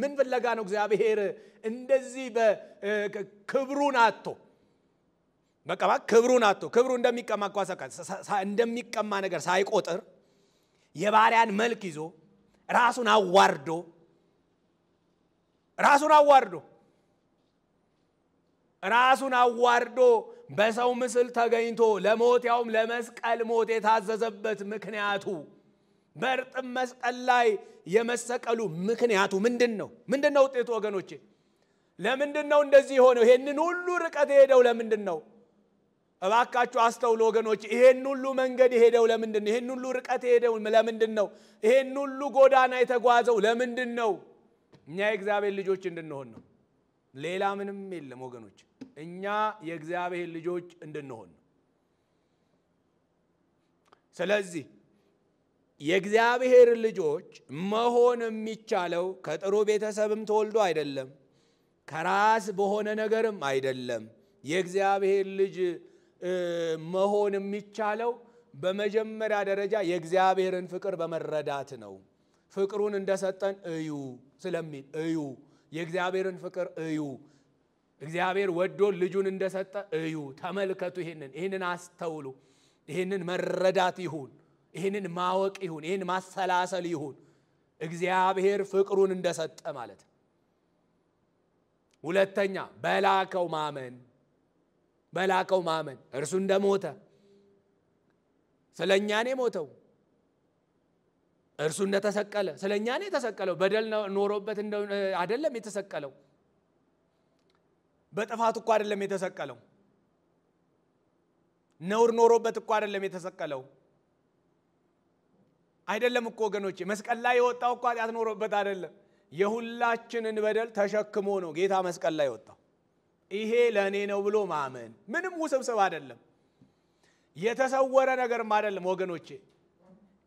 ምን ፍለጋ ነው እግዚአብሔር እንደዚህ በክብሩን አጥቶ በቃ ክብሩን አጥቶ ክብሩ እንደሚቀማ ነገር ሳይቆጥር የባሪያን መልክ ይዞ ራሱን አዋርዶ በሰው ምስል ተገኝቶ ለሞት ያውም ለመስቀል ሞት የታዘዘበት ምክንያቱ በእርጥብ መስቀል ላይ የመሰቀሉ ምክንያቱ ምንድነው? ምንድነው ውጤቱ ወገኖቼ? ለምንድነው እንደዚህ ሆነው? ይሄንን ሁሉ ርቀት ሄደው ለምንድነው? እባካችሁ አስተውሉ ወገኖቼ። ይሄን ሁሉ መንገድ ሄደው ለምንድነው? ይሄን ሁሉ ርቀት ሄደው ለምንድነው? ይሄን ሁሉ ጎዳና የተጓዘው ለምንድነው? እኛ የእግዚአብሔር ልጆች እንድንሆን ነው። ሌላ ምንም የለም ወገኖች። እኛ የእግዚአብሔር ልጆች እንድንሆን ነው። ስለዚህ የእግዚአብሔር ልጆች መሆን የሚቻለው ከጥሩ ቤተሰብም ተወልዶ አይደለም፣ ከራስ በሆነ ነገርም አይደለም። የእግዚአብሔር ልጅ መሆን የሚቻለው በመጀመሪያ ደረጃ የእግዚአብሔርን ፍቅር በመረዳት ነው። ፍቅሩን እንደሰጠን እዩ ስለሚል እዩ፣ የእግዚአብሔርን ፍቅር እዩ። እግዚአብሔር ወዶ ልጁን እንደሰጠ እዩ፣ ተመልከቱ። ይሄንን አስተውሉ። ይሄንን መረዳት ይሁን፣ ይሄንን ማወቅ ይሁን፣ ይሄን ማሰላሰል ይሁን። እግዚአብሔር ፍቅሩን እንደሰጠ ማለት። ሁለተኛ በላከው ማመን እርሱ እንደሞተ ስለኛ ነው የሞተው። እርሱ እንደተሰቀለ ስለኛ ነው የተሰቀለው። በደል ኖሮበት አይደለም የተሰቀለው። በጥፋት እኮ አይደለም የተሰቀለው። ነውር ኖሮበት እኮ አይደለም የተሰቀለው። አይደለም እኮ ወገኖቼ፣ መስቀል ላይ የወጣው እኮ ኃጢአት ኖሮበት አይደለም። የሁላችንን በደል ተሸክሞ ነው ጌታ መስቀል ላይ ወጣው። ይሄ ለኔ ነው ብሎ ማመን ምንም ውስብስብ አይደለም። የተሰወረ ነገርም አይደለም ወገኖቼ።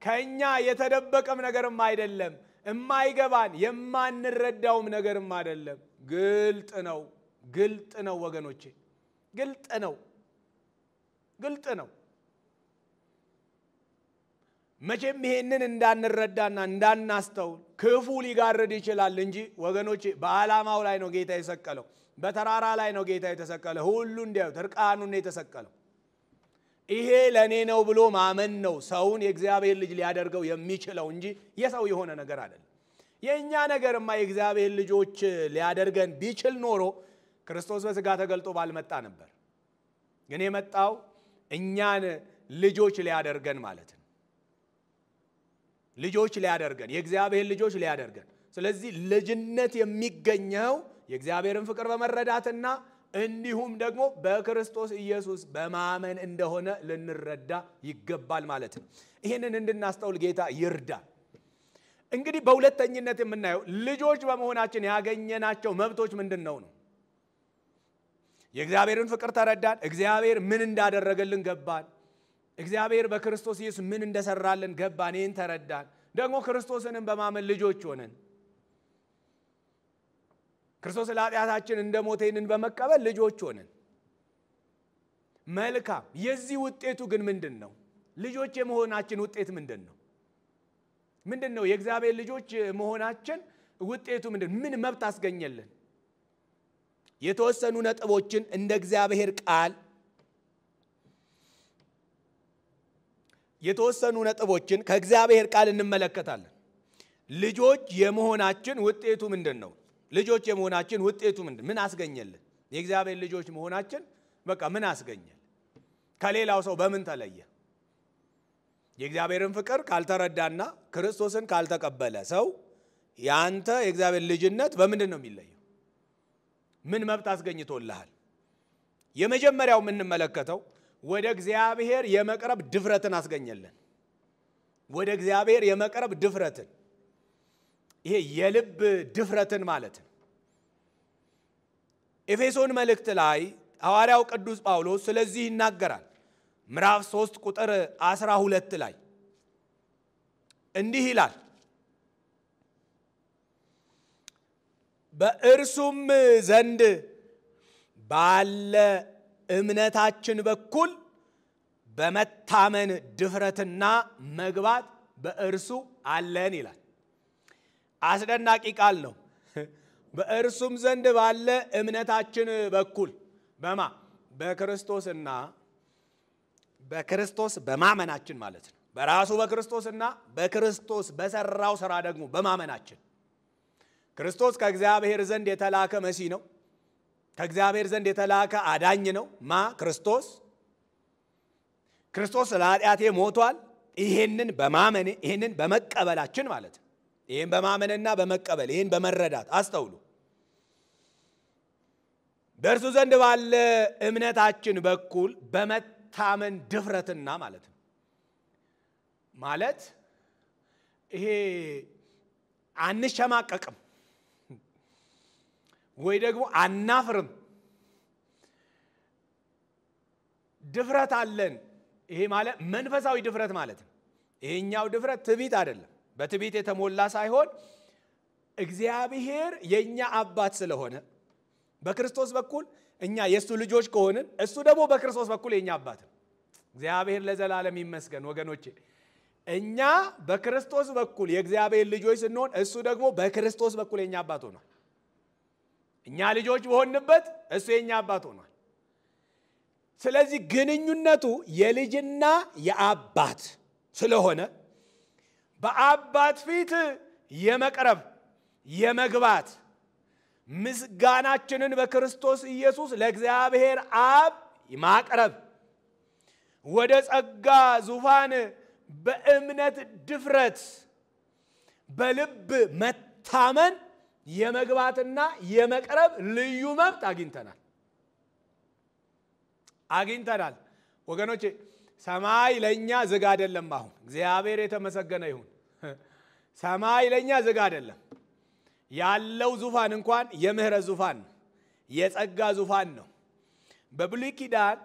ከኛ የተደበቀም ነገርም አይደለም። የማይገባን የማንረዳውም ነገርም አይደለም። ግልጥ ነው ወገኖቼ፣ ግልጥ ነው። መቼም ይሄንን እንዳንረዳና እንዳናስተውል ክፉ ሊጋርድ ይችላል እንጂ ወገኖቼ በዓላማው ላይ ነው ጌታ የተሰቀለው። በተራራ ላይ ነው ጌታ የተሰቀለው። ሁሉ እንዲያዩት እርቃኑን ነው የተሰቀለው። ይሄ ለኔ ነው ብሎ ማመን ነው ሰውን የእግዚአብሔር ልጅ ሊያደርገው የሚችለው እንጂ የሰው የሆነ ነገር አይደለም። የኛ ነገርማ የእግዚአብሔር ልጆች ሊያደርገን ቢችል ኖሮ ክርስቶስ በሥጋ ተገልጦ ባልመጣ ነበር። ግን የመጣው እኛን ልጆች ሊያደርገን ማለት ነው። ልጆች ሊያደርገን፣ የእግዚአብሔር ልጆች ሊያደርገን። ስለዚህ ልጅነት የሚገኘው የእግዚአብሔርን ፍቅር በመረዳትና እንዲሁም ደግሞ በክርስቶስ ኢየሱስ በማመን እንደሆነ ልንረዳ ይገባል ማለት ነው። ይሄንን እንድናስተውል ጌታ ይርዳል። እንግዲህ በሁለተኝነት የምናየው ልጆች በመሆናችን ያገኘናቸው መብቶች ምንድነው ነው? የእግዚአብሔርን ፍቅር ተረዳን፣ እግዚአብሔር ምን እንዳደረገልን ገባን፣ እግዚአብሔር በክርስቶስ ኢየሱስ ምን እንደሰራልን ገባን፣ ይህን ተረዳን። ደግሞ ክርስቶስንም በማመን ልጆች ሆነን ክርስቶስ ለኃጢአታችን እንደሞተ ይህንን በመቀበል ልጆች ሆነን መልካም። የዚህ ውጤቱ ግን ምንድነው? ልጆች የመሆናችን ውጤት ምንድነው? ምንድነው የእግዚአብሔር ልጆች መሆናችን ውጤቱ ምንድነው? ምን መብት አስገኘልን? የተወሰኑ ነጥቦችን እንደ እግዚአብሔር ቃል የተወሰኑ ነጥቦችን ከእግዚአብሔር ቃል እንመለከታለን። ልጆች የመሆናችን ውጤቱ ምንድነው? ልጆች የመሆናችን ውጤቱ ምንድነው? ምን አስገኘልን? የእግዚአብሔር ልጆች መሆናችን በቃ ምን አስገኘልን? ከሌላው ሰው በምን ተለየ? የእግዚአብሔርን ፍቅር ካልተረዳና ክርስቶስን ካልተቀበለ ሰው ያንተ የእግዚአብሔር ልጅነት በምንድነው የሚለየው? ምን መብት አስገኝቶልሃል? የመጀመሪያው የምንመለከተው ወደ እግዚአብሔር የመቅረብ ድፍረትን አስገኘልን። ወደ እግዚአብሔር የመቅረብ ድፍረትን፣ ይሄ የልብ ድፍረትን ማለት ነው። ኤፌሶን መልእክት ላይ ሐዋርያው ቅዱስ ጳውሎስ ስለዚህ ይናገራል። ምዕራፍ 3 ቁጥር 12 ላይ እንዲህ ይላል፣ በእርሱም ዘንድ ባለ እምነታችን በኩል በመታመን ድፍረትና መግባት በእርሱ አለን ይላል። አስደናቂ ቃል ነው። በእርሱም ዘንድ ባለ እምነታችን በኩል በክርስቶስና በክርስቶስ በማመናችን ማለት ነው። በራሱ በክርስቶስና በክርስቶስ በሰራው ሥራ ደግሞ በማመናችን ክርስቶስ ከእግዚአብሔር ዘንድ የተላከ መሲህ ነው። ከእግዚአብሔር ዘንድ የተላከ አዳኝ ነው። ክርስቶስ ለኃጢአቴ ሞቷል። ይሄንን በማመን ይሄንን በመቀበላችን ማለት ነው። ይሄን በማመንና በመቀበል ይሄን በመረዳት አስተውሉ። በእርሱ ዘንድ ባለ እምነታችን በኩል በመታመን ድፍረትና ማለት ነው። ማለት ይሄ አንሸማቀቅም ወይ ደግሞ አናፍርም፣ ድፍረት አለን። ይሄ ማለት መንፈሳዊ ድፍረት ማለት ነው። ይሄኛው ድፍረት ትዕቢት አይደለም። በትዕቢት የተሞላ ሳይሆን እግዚአብሔር የኛ አባት ስለሆነ በክርስቶስ በኩል እኛ የሱ ልጆች ከሆንን እሱ ደግሞ በክርስቶስ በኩል የኛ አባት ነው። እግዚአብሔር ለዘላለም ይመስገን ወገኖቼ። እኛ በክርስቶስ በኩል የእግዚአብሔር ልጆች ስንሆን እሱ ደግሞ በክርስቶስ በኩል የኛ አባት ሆኗል። እኛ ልጆች በሆንበት እሱ የኛ አባት ሆኗል። ስለዚህ ግንኙነቱ የልጅና የአባት ስለሆነ በአባት ፊት የመቅረብ የመግባት ምስጋናችንን በክርስቶስ ኢየሱስ ለእግዚአብሔር አብ ማቅረብ ወደ ጸጋ ዙፋን በእምነት ድፍረት በልብ መታመን የመግባትና የመቅረብ ልዩ መብት አግኝተናል ወገኖቼ። ሰማይ ለኛ ዝግ አይደለም። አሁን እግዚአብሔር የተመሰገነ ይሁን። ሰማይ ለኛ ዝግ አይደለም። ያለው ዙፋን እንኳን የምህረት ዙፋን ነው፣ የጸጋ ዙፋን ነው። በብሉይ ኪዳን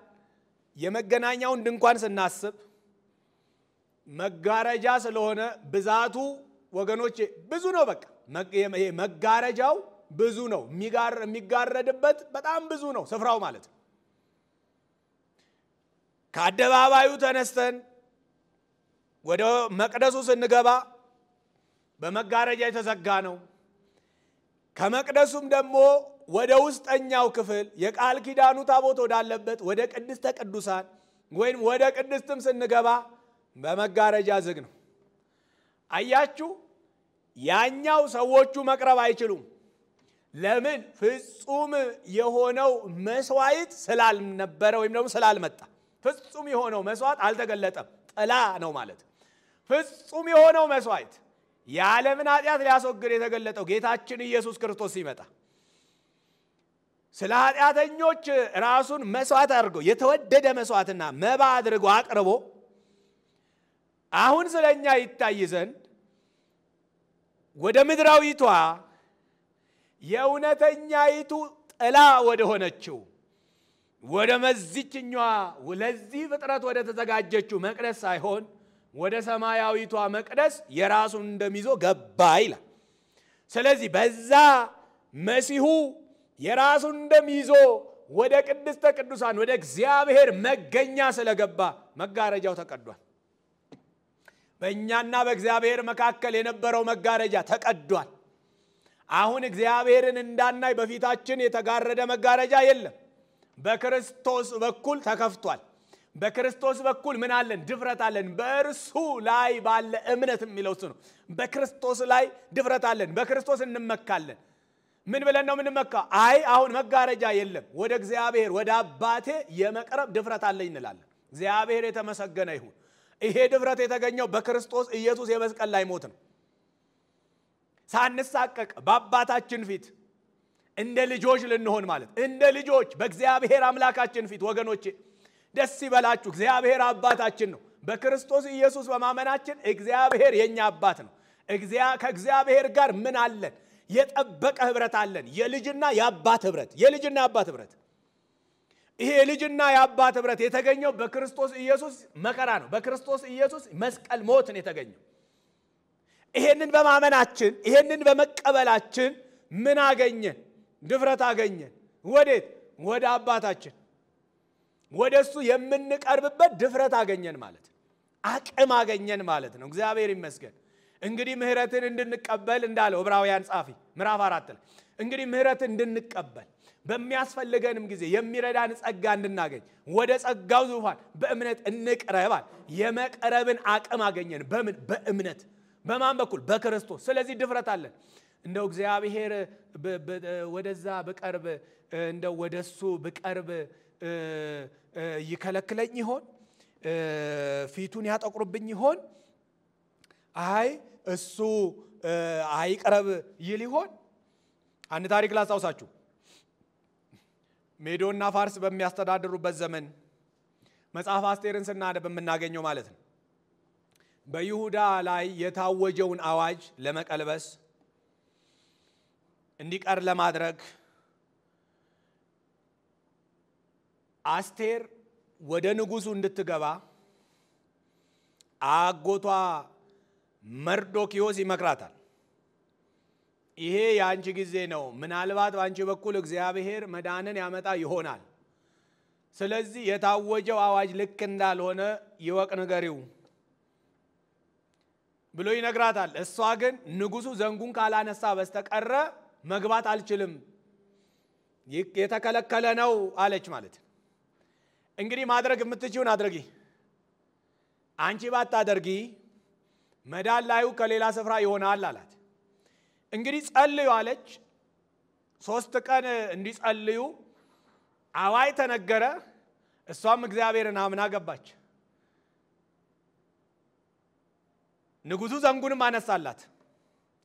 የመገናኛውን ድንኳን ስናስብ መጋረጃ ስለሆነ ብዛቱ ወገኖቼ ብዙ ነው። በቃ መጋረጃው ብዙ ነው፣ የሚጋረድበት በጣም ብዙ ነው ስፍራው ማለት ነው። ከአደባባዩ ተነስተን ወደ መቅደሱ ስንገባ በመጋረጃ የተዘጋ ነው። ከመቅደሱም ደግሞ ወደ ውስጠኛው ክፍል የቃል ኪዳኑ ታቦት ወዳለበት ወደ ቅድስተ ቅዱሳን ወይም ወደ ቅድስትም ስንገባ በመጋረጃ ዝግ ነው። አያችሁ፣ ያኛው ሰዎቹ መቅረብ አይችሉም። ለምን? ፍጹም የሆነው መስዋዕት ስላልነበረ ወይም ደግሞ ስላልመጣ። ፍጹም የሆነው መስዋዕት አልተገለጠም፣ ጥላ ነው ማለት። ፍጹም የሆነው መስዋዕት የዓለምን ኃጢአት ሊያስወግድ የተገለጠው ጌታችን ኢየሱስ ክርስቶስ ሲመጣ ስለ ኃጢአተኞች ራሱን መስዋዕት አድርጎ የተወደደ መስዋዕትና መባ አድርጎ አቅርቦ አሁን ስለኛ ይታይ ዘንድ ወደ ምድራዊቷ የእውነተኛይቱ ጥላ ወደ ሆነችው ወደ መዚችኛዋ ለዚህ ፍጥረት ወደ ተዘጋጀችው መቅደስ ሳይሆን ወደ ሰማያዊቷ መቅደስ የራሱን እንደሚይዞ ገባ ይላል። ስለዚህ በዛ መሲሁ የራሱን እንደሚይዞ ወደ ቅድስተ ቅዱሳን ወደ እግዚአብሔር መገኛ ስለገባ መጋረጃው ተቀዷል። በእኛና በእግዚአብሔር መካከል የነበረው መጋረጃ ተቀዷል። አሁን እግዚአብሔርን እንዳናይ በፊታችን የተጋረደ መጋረጃ የለም። በክርስቶስ በኩል ተከፍቷል። በክርስቶስ በኩል ምን አለን? ድፍረት አለን። በእርሱ ላይ ባለ እምነት የሚለው እሱ ነው። በክርስቶስ ላይ ድፍረት አለን። በክርስቶስ እንመካለን። ምን ብለን ነው የምንመካው? አይ አሁን መጋረጃ የለም፣ ወደ እግዚአብሔር ወደ አባቴ የመቅረብ ድፍረት አለኝ እንላለን። እግዚአብሔር የተመሰገነ ይሁን። ይሄ ድፍረት የተገኘው በክርስቶስ ኢየሱስ የመስቀል ላይ ሞት ነው። ሳንሳቀቅ በአባታችን ፊት እንደ ልጆች ልንሆን ማለት እንደ ልጆች በእግዚአብሔር አምላካችን ፊት ወገኖቼ ደስ ይበላችሁ። እግዚአብሔር አባታችን ነው። በክርስቶስ ኢየሱስ በማመናችን እግዚአብሔር የኛ አባት ነው። ከእግዚአብሔር ጋር ምን አለን? የጠበቀ ህብረት አለን። የልጅና የአባት ህብረት፣ የልጅና የአባት ህብረት። ይሄ የልጅና የአባት ህብረት የተገኘው በክርስቶስ ኢየሱስ መከራ ነው። በክርስቶስ ኢየሱስ መስቀል ሞት ነው የተገኘው። ይሄንን በማመናችን ይሄንን በመቀበላችን ምን አገኘን? ድፍረት አገኘን። ወዴት? ወደ አባታችን ወደሱ የምንቀርብበት ድፍረት አገኘን ማለት አቅም አገኘን ማለት ነው። እግዚአብሔር ይመስገን። እንግዲህ ምህረትን እንድንቀበል እንዳለው ዕብራውያን ጻፊ ምዕራፍ 4 ላይ እንግዲህ ምህረትን እንድንቀበል በሚያስፈልገንም ጊዜ የሚረዳን ጸጋ እንድናገኝ ወደ ጸጋው ዙፋን በእምነት እንቅረባል። የመቅረብን አቅም አገኘን። በምን? በእምነት። በማን በኩል? በክርስቶስ። ስለዚህ ድፍረት አለን። እንደው እግዚአብሔር ወደዛ በቀርብ እንደው ወደሱ በቀርብ ይከለክለኝ ይሆን? ፊቱን ያጠቁርብኝ ይሆን? አይ እሱ አይቀርብ ይል ይሆን? አንድ ታሪክ ላስታውሳችሁ። ሜዶና ፋርስ በሚያስተዳድሩበት ዘመን መጽሐፍ አስቴርን ስናነብ የምናገኘው ማለት ነው። በይሁዳ ላይ የታወጀውን አዋጅ ለመቀልበስ እንዲቀር ለማድረግ አስቴር ወደ ንጉሱ እንድትገባ አጎቷ መርዶክዮስ ይመክራታል። ይሄ ያንቺ ጊዜ ነው። ምናልባት ባንቺ በኩል እግዚአብሔር መዳንን ያመጣ ይሆናል። ስለዚህ የታወጀው አዋጅ ልክ እንዳልሆነ ይወቅ ንገሪው ብሎ ይነግራታል። እሷ ግን ንጉሱ ዘንጉን ካላነሳ በስተቀረ መግባት አልችልም፣ የተከለከለ ነው አለች ማለት ነው። እንግዲህ ማድረግ የምትችውን አድርጊ፣ አንቺ ባታደርጊ መዳን ላዩ ከሌላ ስፍራ ይሆናል አላት። እንግዲህ ጸልዩ አለች። 3 ቀን እንዲጸልዩ አዋይ ተነገረ። እሷም እግዚአብሔርን አምና ገባች። ንጉሱ ዘንጉንም አነሳላት።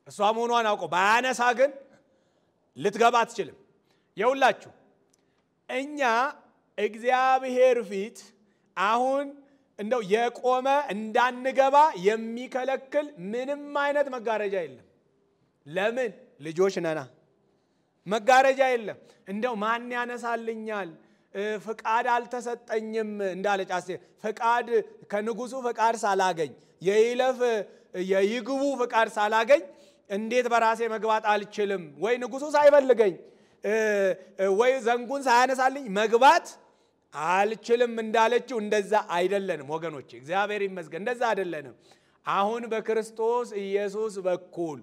እሷ መሆኗን አውቆ ባያነሳ ግን ልትገባ አትችልም። ይውላችሁ እኛ እግዚአብሔር ፊት አሁን እንደው የቆመ እንዳንገባ የሚከለክል ምንም አይነት መጋረጃ የለም። ለምን? ልጆች ነና። መጋረጃ የለም። እንደው ማን ያነሳልኛል? ፍቃድ አልተሰጠኝም እንዳለች አስቴር ፍቃድ ከንጉሱ ፍቃድ ሳላገኝ የይለፍ የይግቡ ፍቃድ ሳላገኝ እንዴት በራሴ መግባት አልችልም? ወይ ንጉሱ ሳይፈልገኝ ወይ ዘንጉን ሳያነሳልኝ መግባት አልችልም እንዳለችው እንደዛ አይደለንም ወገኖቼ። እግዚአብሔር ይመስገን እንደዛ አይደለንም። አሁን በክርስቶስ ኢየሱስ በኩል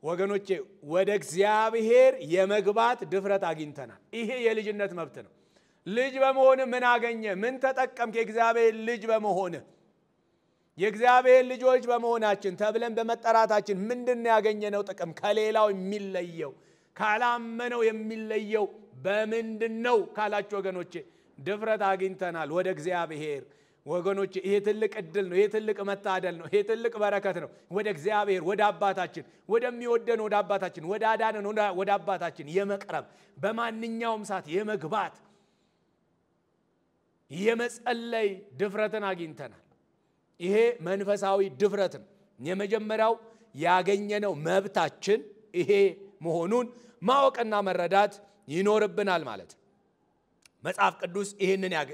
ወገኖቼ ወደ እግዚአብሔር የመግባት ድፍረት አግኝተናል። ይሄ የልጅነት መብት ነው። ልጅ በመሆን ምን አገኘ? ምን ተጠቀምክ? የእግዚአብሔር ልጅ በመሆን የእግዚአብሔር ልጆች በመሆናችን ተብለን በመጠራታችን ምንድነው ያገኘነው ጥቅም? ከሌላው የሚለየው ካላመነው የሚለየው በምንድነው ካላችሁ ወገኖቼ ድፍረት አግኝተናል። ወደ እግዚአብሔር ወገኖች ይሄ ትልቅ እድል ነው። ይሄ ትልቅ መታደል ነው። ይሄ ትልቅ በረከት ነው። ወደ እግዚአብሔር ወደ አባታችን ወደሚወደን ወደ አባታችን ወደ አዳነን ወደ አባታችን የመቅረብ በማንኛውም ሰዓት የመግባት የመጸለይ ድፍረትን አግኝተናል። ይሄ መንፈሳዊ ድፍረት ነው። የመጀመሪያው ያገኘነው መብታችን ይሄ መሆኑን ማወቅና መረዳት ይኖርብናል ማለት ነው። መጽሐፍ ቅዱስ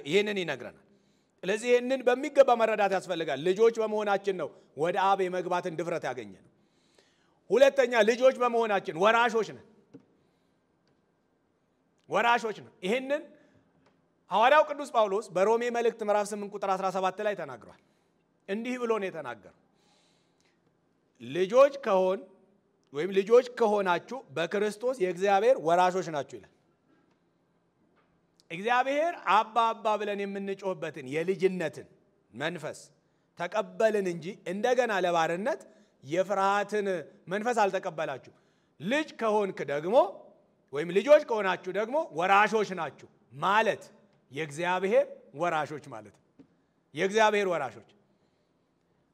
ይሄንን ይነግረናል። ስለዚህ ይሄንን በሚገባ መረዳት ያስፈልጋል። ልጆች በመሆናችን ነው ወደ አብ የመግባትን ድፍረት ያገኘነው። ሁለተኛ ልጆች በመሆናችን ወራሾች ነን። ወራሾች ነን። ይሄንን ሐዋርያው ቅዱስ ጳውሎስ በሮሜ መልእክት ምዕራፍ 8 ቁጥር 17 ላይ ተናግሯል። እንዲህ ብሎ ነው የተናገረው። ልጆች ከሆን ወይም ልጆች ከሆናችሁ በክርስቶስ የእግዚአብሔር ወራሾች ናችሁ ይላል። እግዚአብሔር አባ አባ ብለን የምንጮህበትን የልጅነትን መንፈስ ተቀበልን እንጂ እንደገና ለባርነት የፍርሃትን መንፈስ አልተቀበላችሁ። ልጅ ከሆንክ ደግሞ ወይም ልጆች ከሆናችሁ ደግሞ ወራሾች ናችሁ ማለት የእግዚአብሔር ወራሾች ማለት ነው። የእግዚአብሔር ወራሾች።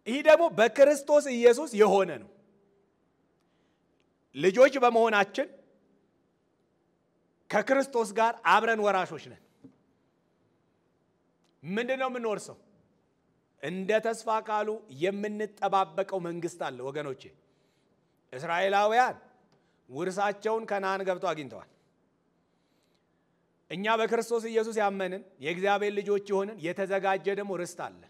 ይህ ደግሞ በክርስቶስ ኢየሱስ የሆነ ነው። ልጆች በመሆናችን ከክርስቶስ ጋር አብረን ወራሾች ነን። ምንድነው የምንወርሰው? እንደ ተስፋ ቃሉ የምንጠባበቀው መንግስት አለ ወገኖቼ። እስራኤላውያን ውርሳቸውን ከነዓን ገብተው አግኝተዋል። እኛ በክርስቶስ ኢየሱስ ያመንን የእግዚአብሔር ልጆች የሆንን የተዘጋጀ ደግሞ ርስት አለ።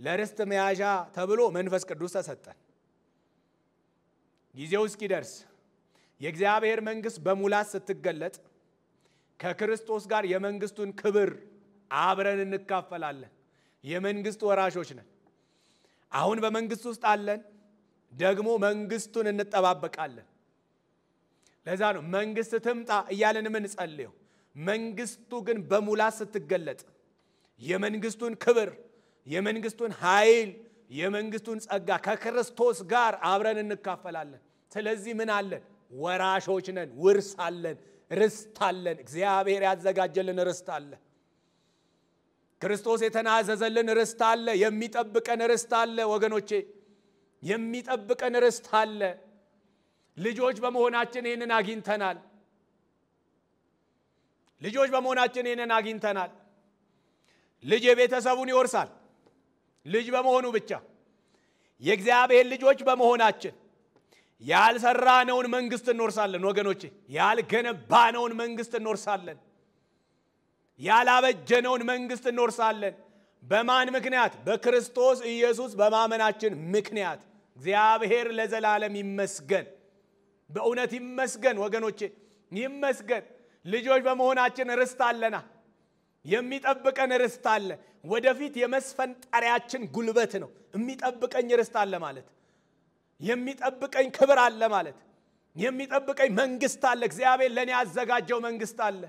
ለርስት መያዣ ተብሎ መንፈስ ቅዱስ ተሰጠን። ጊዜው እስኪደርስ የእግዚአብሔር መንግስት በሙላት ስትገለጥ ከክርስቶስ ጋር የመንግስቱን ክብር አብረን እንካፈላለን። የመንግስቱ ወራሾች ነን። አሁን በመንግስት ውስጥ አለን፣ ደግሞ መንግስቱን እንጠባበቃለን። ለዛ ነው መንግስት ትምጣ እያለን የምንጸልየው። መንግስቱ ግን በሙላት ስትገለጥ የመንግስቱን ክብር፣ የመንግስቱን ኃይል፣ የመንግስቱን ጸጋ ከክርስቶስ ጋር አብረን እንካፈላለን። ስለዚህ ምን አለን? ወራሾች ነን። ውርስ አለን፣ ርስት አለን። እግዚአብሔር ያዘጋጀልን ርስት አለ። ክርስቶስ የተናዘዘልን ርስት አለ። የሚጠብቀን ርስት አለ ወገኖቼ፣ የሚጠብቀን ርስት አለ። ልጆች በመሆናችን ይሄንን አግኝተናል። ልጆች በመሆናችን ይሄንን አግኝተናል። ልጅ የቤተሰቡን ይወርሳል። ልጅ በመሆኑ ብቻ የእግዚአብሔር ልጆች በመሆናችን ያልሰራነውን መንግስት እንወርሳለን ወገኖቼ። ያልገነባነውን መንግስት እንወርሳለን። ያላበጀነውን መንግስት እንወርሳለን። በማን ምክንያት? በክርስቶስ ኢየሱስ በማመናችን ምክንያት። እግዚአብሔር ለዘላለም ይመስገን። በእውነት ይመስገን ወገኖቼ፣ ይመስገን። ልጆች በመሆናችን ርስት አለና የሚጠብቀን ርስት አለ። ወደፊት የመስፈንጠሪያችን ጉልበት ነው። የሚጠብቀኝ ርስት አለ ማለት፣ የሚጠብቀኝ ክብር አለ ማለት፣ የሚጠብቀኝ መንግስት አለ። እግዚአብሔር ለኔ ያዘጋጀው መንግስት አለ።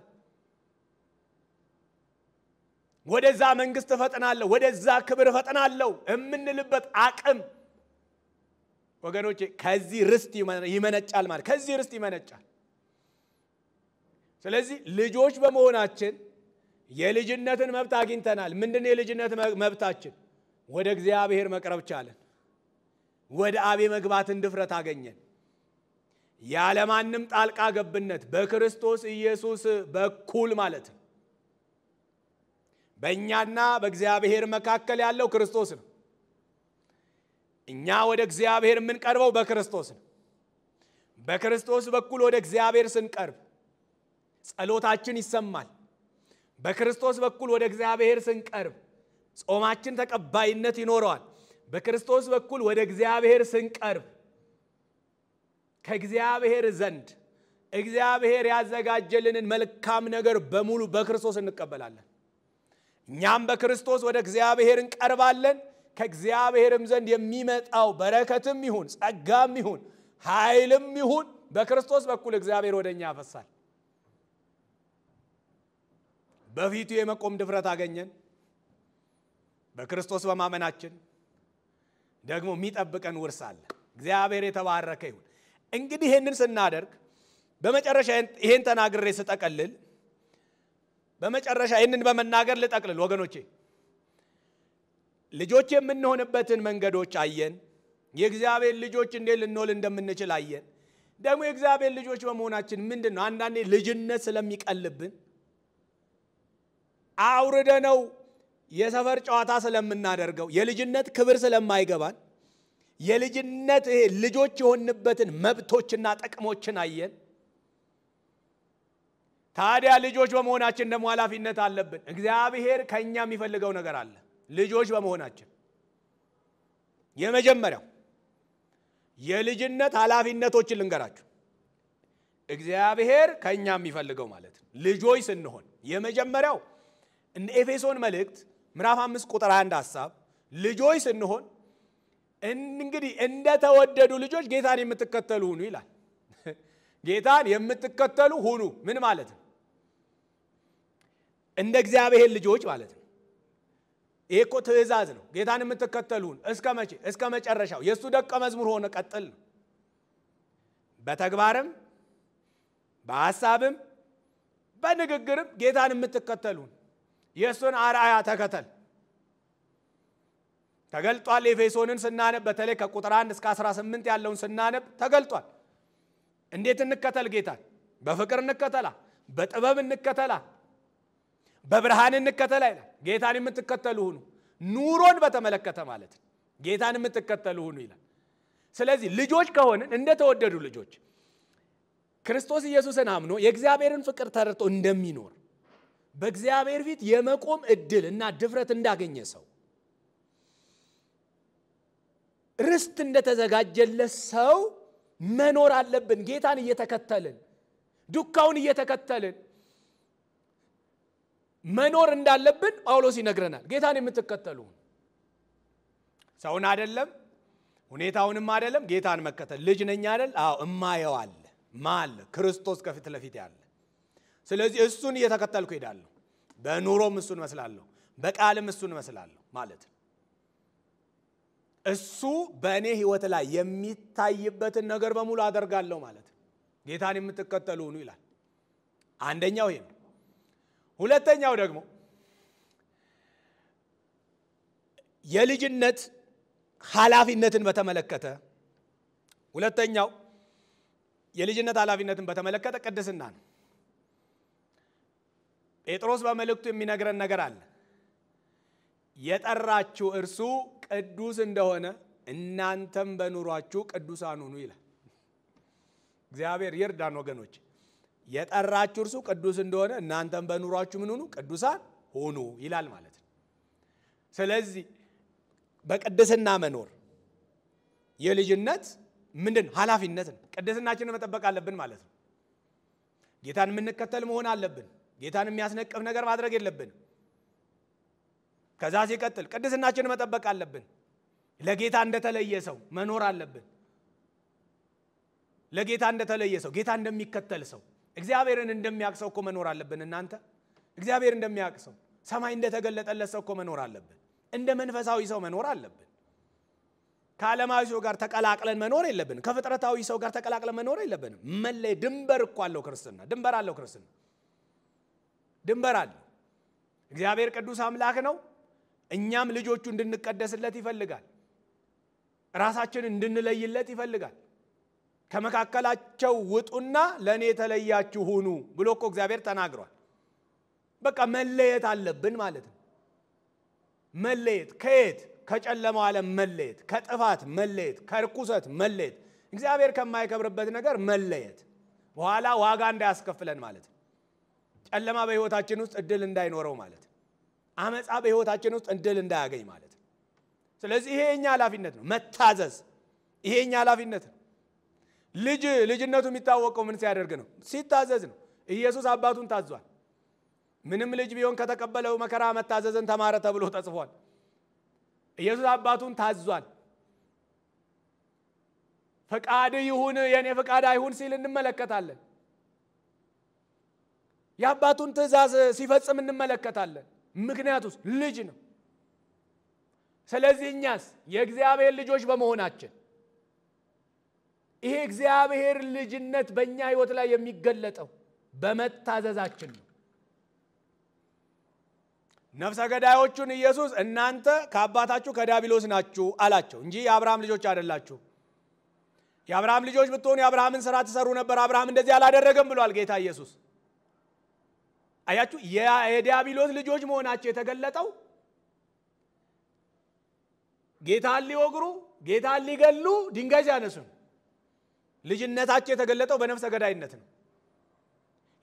ወደዛ መንግስት ፈጥናለሁ፣ ወደዛ ክብር ፈጥናለሁ እምንልበት አቅም ወገኖቼ ከዚህ ርስት ይመነጫል ማለት፣ ከዚህ ርስት ይመነጫል። ስለዚህ ልጆች በመሆናችን የልጅነትን መብት አግኝተናል። ምንድነው የልጅነት መብታችን? ወደ እግዚአብሔር መቅረብ ቻለን። ወደ አብ የመግባትን ድፍረት አገኘን። ያለማንም ጣልቃ ገብነት በክርስቶስ ኢየሱስ በኩል ማለት ነው። በእኛና በእግዚአብሔር መካከል ያለው ክርስቶስ ነው። እኛ ወደ እግዚአብሔር የምንቀርበው በክርስቶስ ነው። በክርስቶስ በኩል ወደ እግዚአብሔር ስንቀርብ ጸሎታችን ይሰማል። በክርስቶስ በኩል ወደ እግዚአብሔር ስንቀርብ ጾማችን ተቀባይነት ይኖረዋል። በክርስቶስ በኩል ወደ እግዚአብሔር ስንቀርብ ከእግዚአብሔር ዘንድ እግዚአብሔር ያዘጋጀልንን መልካም ነገር በሙሉ በክርስቶስ እንቀበላለን። እኛም በክርስቶስ ወደ እግዚአብሔር እንቀርባለን። ከእግዚአብሔርም ዘንድ የሚመጣው በረከትም ይሁን ጸጋም ይሁን ኃይልም ይሁን በክርስቶስ በኩል እግዚአብሔር ወደኛ ያፈሳል። በፊቱ የመቆም ድፍረት አገኘን በክርስቶስ በማመናችን። ደግሞ የሚጠብቀን ውርስ አለ። እግዚአብሔር የተባረከ ይሁን። እንግዲህ ይሄንን ስናደርግ በመጨረሻ ይሄን ተናግሬ ስጠቀልል በመጨረሻ ይሄንን በመናገር ልጠቅልል ወገኖቼ። ልጆች የምንሆንበትን መንገዶች አየን። የእግዚአብሔር ልጆች እንዴት ልንሆን እንደምንችል አየን። ደግሞ የእግዚአብሔር ልጆች በመሆናችን ምንድነው አንዳንዴ ልጅነት ስለሚቀልብን አውርደነው የሰፈር ጨዋታ ስለምናደርገው የልጅነት ክብር ስለማይገባን የልጅነት ልጆች የሆንበትን መብቶችና ጥቅሞችን አየን። ታዲያ ልጆች በመሆናችን ደግሞ ኃላፊነት አለብን። እግዚአብሔር ከኛ የሚፈልገው ነገር አለ። ልጆች በመሆናችን የመጀመሪያው የልጅነት ኃላፊነቶችን ልንገራችሁ። እግዚአብሔር ከኛ የሚፈልገው ማለት ነው ልጆች ስንሆን የመጀመሪያው እንደ ኤፌሶን መልእክት ምዕራፍ 5 ቁጥር 1 ሐሳብ ልጆች ስንሆን እንግዲህ እንደተወደዱ ልጆች ጌታን የምትከተሉ ሁኑ ይላል። ጌታን የምትከተሉ ሁኑ ምን ማለት ነው? እንደ እግዚአብሔር ልጆች ማለት ነው። ይሄ እኮ ትእዛዝ ነው። ጌታን የምትከተሉ ሁኑ እስከ መቼ? እስከ መጨረሻው የሱ ደቀ መዝሙር ሆነ ቀጥል ነው። በተግባርም በሐሳብም በንግግርም ጌታን የምትከተሉ የሱን አርአያ ተከተል ተገልጧል። ኤፌሶንን ስናነብ በተለይ ከቁጥር 1 እስከ 18 ያለውን ስናነብ ተገልጧል። እንዴት እንከተል ጌታን? በፍቅር እንከተላ፣ በጥበብ እንከተላ፣ በብርሃን እንከተላ ይላል። ጌታን የምትከተሉ ሁኑ ኑሮን በተመለከተ ማለት ነው። ጌታን የምትከተሉ ሁኑ ይላል። ስለዚህ ልጆች ከሆንን እንደተወደዱ ልጆች ክርስቶስ ኢየሱስን አምኖ የእግዚአብሔርን ፍቅር ተረድቶ እንደሚኖር በእግዚአብሔር ፊት የመቆም እድል እና ድፍረት እንዳገኘ ሰው ርስት እንደተዘጋጀለት ሰው መኖር አለብን። ጌታን እየተከተልን ዱካውን እየተከተልን መኖር እንዳለብን ጳውሎስ ይነግረናል። ጌታን የምትከተሉ ሰውን አይደለም ሁኔታውንም አይደለም ጌታን መከተል። ልጅ ነኝ አይደል? አዎ እማየው አለ ማለ ክርስቶስ ከፊት ለፊት ያለ። ስለዚህ እሱን እየተከተልኩ ሄዳለሁ። በኑሮም እሱን መስላለሁ፣ በቃልም እሱን መስላለሁ ማለት ነው። እሱ በእኔ ህይወት ላይ የሚታይበትን ነገር በሙሉ አደርጋለሁ ማለት ነው። ጌታን የምትከተሉ ሁኑ ይላል። አንደኛው ይሄ ነው። ሁለተኛው ደግሞ የልጅነት ኃላፊነትን በተመለከተ ሁለተኛው የልጅነት ኃላፊነትን በተመለከተ ቅድስና ነው። ጴጥሮስ በመልእክቱ የሚነግረን ነገር አለ። የጠራችሁ እርሱ ቅዱስ እንደሆነ እናንተም በኑሯችሁ ቅዱሳን ሁኑ ይላል። እግዚአብሔር ይርዳን ወገኖች። የጠራችሁ እርሱ ቅዱስ እንደሆነ እናንተም በኑሯችሁ ምን ሁኑ? ቅዱሳን ሁኑ ይላል ማለት ነው። ስለዚህ በቅድስና መኖር የልጅነት ምንድን ኃላፊነት ነው። ቅድስናችንን መጠበቅ አለብን ማለት ነው። ጌታን የምንከተል መሆን አለብን። ጌታን የሚያስነቅፍ ነገር ማድረግ የለብንም። ከዛ ሲቀጥል ቅድስናችንን መጠበቅ አለብን። ለጌታ እንደተለየ ሰው መኖር አለብን። ለጌታ እንደተለየ ሰው ጌታ እንደሚከተል ሰው እግዚአብሔርን እንደሚያውቅ ሰው እኮ መኖር አለብን። እናንተ እግዚአብሔር እንደሚያውቅ ሰው ሰማይ እንደተገለጠለት ሰው እኮ መኖር አለብን። እንደ መንፈሳዊ ሰው መኖር አለብን። ከዓለማዊ ሰው ጋር ተቀላቅለን መኖር የለብንም። ከፍጥረታዊ ሰው ጋር ተቀላቅለን መኖር የለብንም። መለየ ድንበር እኮ አለው ክርስትና። ድንበር አለው ክርስትና። ድንበር አለው። እግዚአብሔር ቅዱስ አምላክ ነው። እኛም ልጆቹ እንድንቀደስለት ይፈልጋል። ራሳችንን እንድንለይለት ይፈልጋል። ከመካከላቸው ውጡና ለኔ ተለያችሁ ሁኑ ብሎ እኮ እግዚአብሔር ተናግሯል። በቃ መለየት አለብን ማለት ነው። መለየት ከየት? ከጨለማው ዓለም መለየት፣ ከጥፋት መለየት፣ ከርኩሰት መለየት፣ እግዚአብሔር ከማይከብርበት ነገር መለየት፣ በኋላ ዋጋ እንዳያስከፍለን ማለት ነው። ጨለማ በህይወታችን ውስጥ እድል እንዳይኖረው ማለት ነው። አመጻ በህይወታችን ውስጥ እድል እንዳያገኝ ማለት ነው። ስለዚህ ይሄ የኛ ኃላፊነት ነው። መታዘዝ ይሄ የኛ ኃላፊነት ነው። ልጅነቱ የሚታወቀው ምን ሲያደርግ ነው? ሲታዘዝ ነው። ኢየሱስ አባቱን ታዟል። ምንም ልጅ ቢሆን ከተቀበለው መከራ መታዘዝን ተማረ ተብሎ ተጽፏል። ኢየሱስ አባቱን ታዟል። ፈቃድ ይሁን የኔ ፈቃድ አይሁን ሲል እንመለከታለን። የአባቱን ትእዛዝ ሲፈጽም እንመለከታለን። ምክንያቱስ ልጅ ነው። ስለዚህ እኛስ የእግዚአብሔር ልጆች በመሆናችን ይሄ እግዚአብሔር ልጅነት በእኛ ህይወት ላይ የሚገለጠው በመታዘዛችን ነው። ነፍሰ ገዳዮቹን ኢየሱስ እናንተ ከአባታችሁ ከዲያብሎስ ናችሁ አላቸው እንጂ የአብርሃም ልጆች አይደላችሁ። የአብርሃም ልጆች ብትሆኑ የአብርሃምን ሥራ ትሰሩ ነበር፣ አብርሃም እንደዚህ አላደረገም ብሏል ጌታ ኢየሱስ። አያችሁ የዲያብሎስ ልጆች መሆናቸው የተገለጠው ጌታን ሊወግሩ ጌታን ሊገሉ ድንጋይ ሲያነሱ ልጅነታቸው የተገለጠው በነፍሰ ገዳይነት ነው።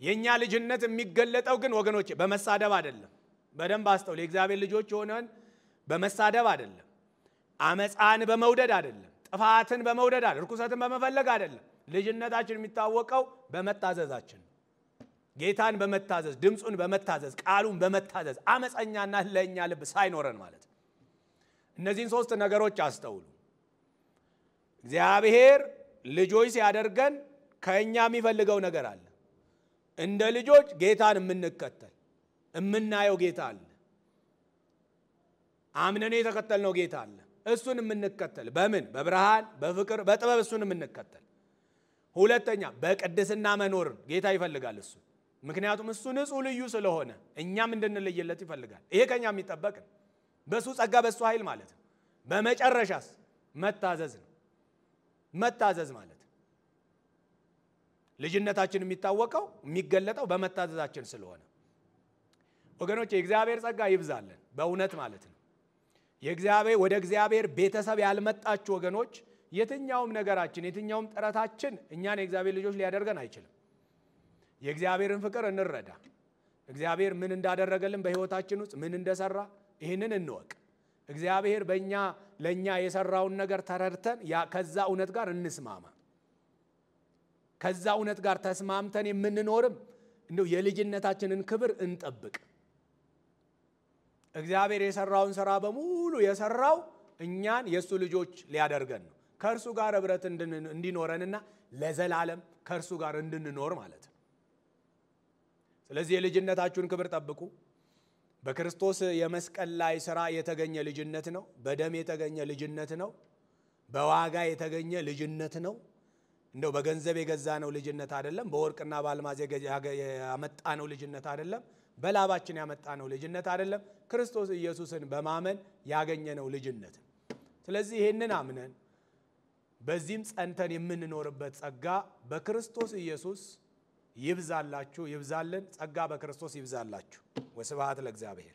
የኛ ልጅነት የሚገለጠው ግን ወገኖቼ በመሳደብ አይደለም። በደንብ አስተውል። የእግዚአብሔር ልጆች ሆነን በመሳደብ አይደለም፣ አመፃን በመውደድ አይደለም፣ ጥፋትን በመውደድ አይደለም፣ ርኩሰትን በመፈለግ አይደለም። ልጅነታችን የሚታወቀው በመታዘዛችን፣ ጌታን በመታዘዝ፣ ድምጹን በመታዘዝ፣ ቃሉን በመታዘዝ አመፀኛና ለኛ ልብ ሳይኖረን ማለት ነው። እነዚህን ሶስት ነገሮች አስተውሉ። እግዚአብሔር ልጆች ሲያደርገን ከኛ የሚፈልገው ነገር አለ። እንደ ልጆች ጌታን የምንከተል የምናየው ጌታ አለ። አምነን የተከተልነው ጌታ አለ። እሱን የምንከተል በምን? በብርሃን፣ በፍቅር፣ በጥበብ እሱን የምንከተል። ሁለተኛ በቅድስና መኖር ጌታ ይፈልጋል እሱ። ምክንያቱም እሱ ንጹህ ልዩ ስለሆነ እኛም እንድንለይለት ይፈልጋል። ይሄ ከኛ የሚጠበቅ ነው። በሱ ጸጋ በሱ ኃይል ማለት ነው። በመጨረሻስ መታዘዝ ነው። መታዘዝ ማለት ልጅነታችን የሚታወቀው የሚገለጠው በመታዘዛችን ስለሆነ ወገኖች የእግዚአብሔር ጸጋ ይብዛልን በእውነት ማለት ነው። ወደ እግዚአብሔር ቤተሰብ ያልመጣችሁ ወገኖች የትኛውም ነገራችን የትኛውም ጥረታችን እኛን የእግዚአብሔር ልጆች ሊያደርገን አይችልም። የእግዚአብሔርን ፍቅር እንረዳ። እግዚአብሔር ምን እንዳደረገልን በህይወታችን ውስጥ ምን እንደሰራ ይሄንን እንወቅ። እግዚአብሔር ለኛ የሰራውን ነገር ተረድተን ከዛ እውነት ጋር እንስማማ። ከዛ እውነት ጋር ተስማምተን የምንኖርም እንደው የልጅነታችንን ክብር እንጠብቅ። እግዚአብሔር የሰራውን ሥራ በሙሉ የሰራው እኛን የሱ ልጆች ሊያደርገን ነው። ከእርሱ ጋር ህብረት እንዲኖረንና ለዘላለም ከእርሱ ጋር እንድንኖር ማለት ነው። ስለዚህ የልጅነታችሁን ክብር ጠብቁ። በክርስቶስ የመስቀል ላይ ሥራ የተገኘ ልጅነት ነው። በደም የተገኘ ልጅነት ነው። በዋጋ የተገኘ ልጅነት ነው። እንደው በገንዘብ የገዛነው ልጅነት አይደለም። በወርቅና በአልማዝ ያመጣነው ልጅነት አይደለም። በላባችን ያመጣነው ልጅነት አይደለም። ክርስቶስ ኢየሱስን በማመን ያገኘነው ልጅነት። ስለዚህ ይሄንን አምነን በዚህም ጸንተን የምንኖርበት ጸጋ በክርስቶስ ኢየሱስ ይብዛላችሁ፣ ይብዛልን። ጸጋ በክርስቶስ ይብዛላችሁ። ወስብሐት ለእግዚአብሔር።